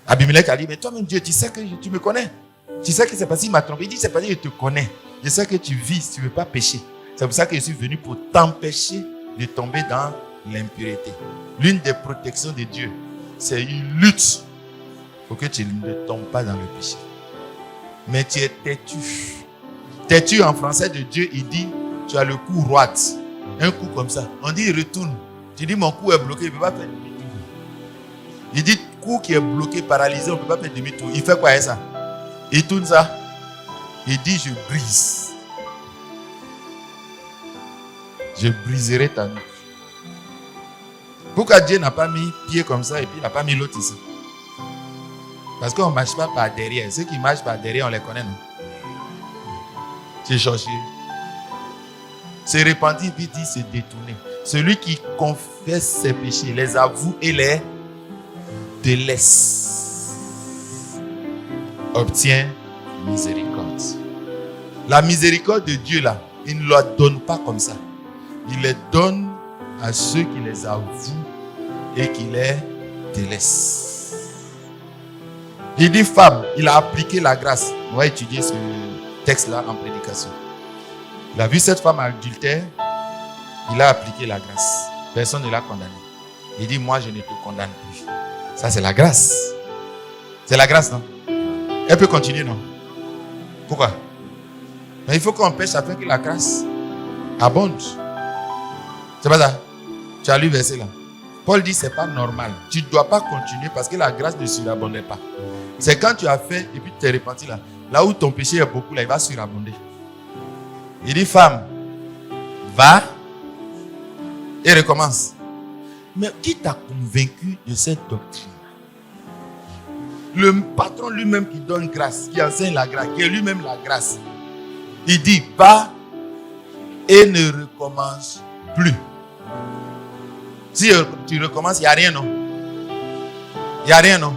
Abimelech a dit, mais toi-même Dieu, tu sais que tu me connais. Tu sais que c'est parce qu'il m'a trompé. Il dit, c'est parce que je te connais. Je sais que tu vis, tu ne veux pas pécher. C'est pour ça que je suis venu pour t'empêcher de tomber dans l'impureté. L'une des protections de Dieu, c'est une lutte pour que tu ne tombes pas dans le péché. Mais tu es têtu. Têtu en français de Dieu, il dit, tu as le cou droit. Un coup comme ça. On dit retourne. Tu dis mon cou est bloqué, il ne peut pas faire demi-tour. Il dit cou qui est bloqué, paralysé, on ne peut pas faire demi-tour. Il fait quoi avec ça? Il tourne ça. Il dit je brise. Je briserai ta nuque. Pourquoi Dieu n'a pas mis pied comme ça et puis il n'a pas mis l'autre ici? Parce qu'on ne marche pas par derrière. Ceux qui marchent par derrière, on les connaît, non? C'est cherché. Se repentir, puis dit se détourner. Celui qui confesse ses péchés, les avoue et les délaisse, obtient miséricorde. La miséricorde de Dieu, là, il ne la donne pas comme ça. Il les donne à ceux qui les avouent et qui les délaissent. Il dit femme, il a appliqué la grâce. On va étudier ce texte-là en prédication. Il a vu cette femme adultère, il a appliqué la grâce. Personne ne l'a condamné. Il dit, moi je ne te condamne plus. Ça c'est la grâce. C'est la grâce, non? Elle peut continuer, non? Pourquoi? Mais il faut qu'on pêche afin que la grâce abonde. C'est pas ça? Tu as lu le verset là. Paul dit, c'est pas normal. Tu ne dois pas continuer parce que la grâce ne surabondait pas. C'est quand tu as fait et puis tu t'es repenti là. Là où ton péché est beaucoup, là, il va surabonder. Il dit, femme, va et recommence. Mais qui t'a convaincu de cette doctrine? Le patron lui-même qui donne grâce, qui enseigne la grâce, qui est lui-même la grâce. Il dit, va et ne recommence plus. Si tu recommences, il n'y a rien, non? Il n'y a rien, non?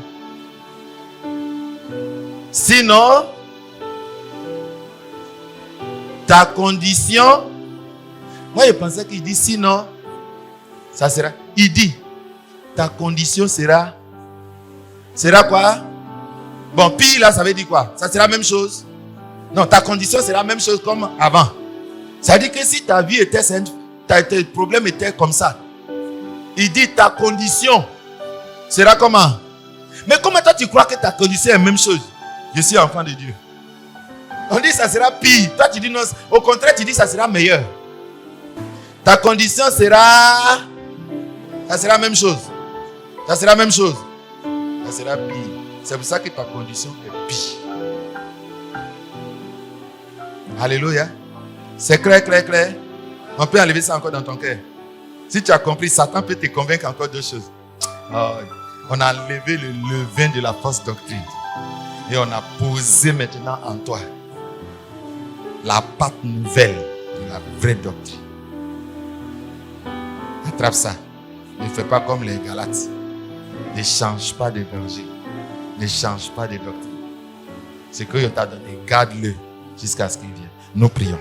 Sinon, ta condition, moi je pensais qu'il dit sinon, ça sera. Il dit, ta condition sera quoi? Bon, puis là, ça veut dire quoi? Ça sera la même chose? Non, ta condition sera la même chose comme avant. Ça veut dire que si ta vie était sainte, tes problèmes étaient comme ça. Il dit, ta condition sera comment? Mais comment toi tu crois que ta condition est la même chose? Je suis enfant de Dieu. On dit ça sera pire. Toi tu dis non. Au contraire, tu dis ça sera meilleur. Ta condition sera... Ça sera la même chose. Ça sera la même chose. Ça sera pire. C'est pour ça que ta condition est pire. Alléluia. C'est clair, clair, clair. On peut enlever ça encore dans ton cœur. Si tu as compris, Satan peut te convaincre encore d'autres choses. Oh, On a enlevé le levain de la fausse doctrine. Et on a posé maintenant en toi la pâte nouvelle de la vraie doctrine. Attrape ça. Ne fais pas comme les Galates. Ne change pas de berger. Ne change pas de doctrine. Ce que Dieu t'a donné, garde-le jusqu'à ce qu'il vienne. Nous prions.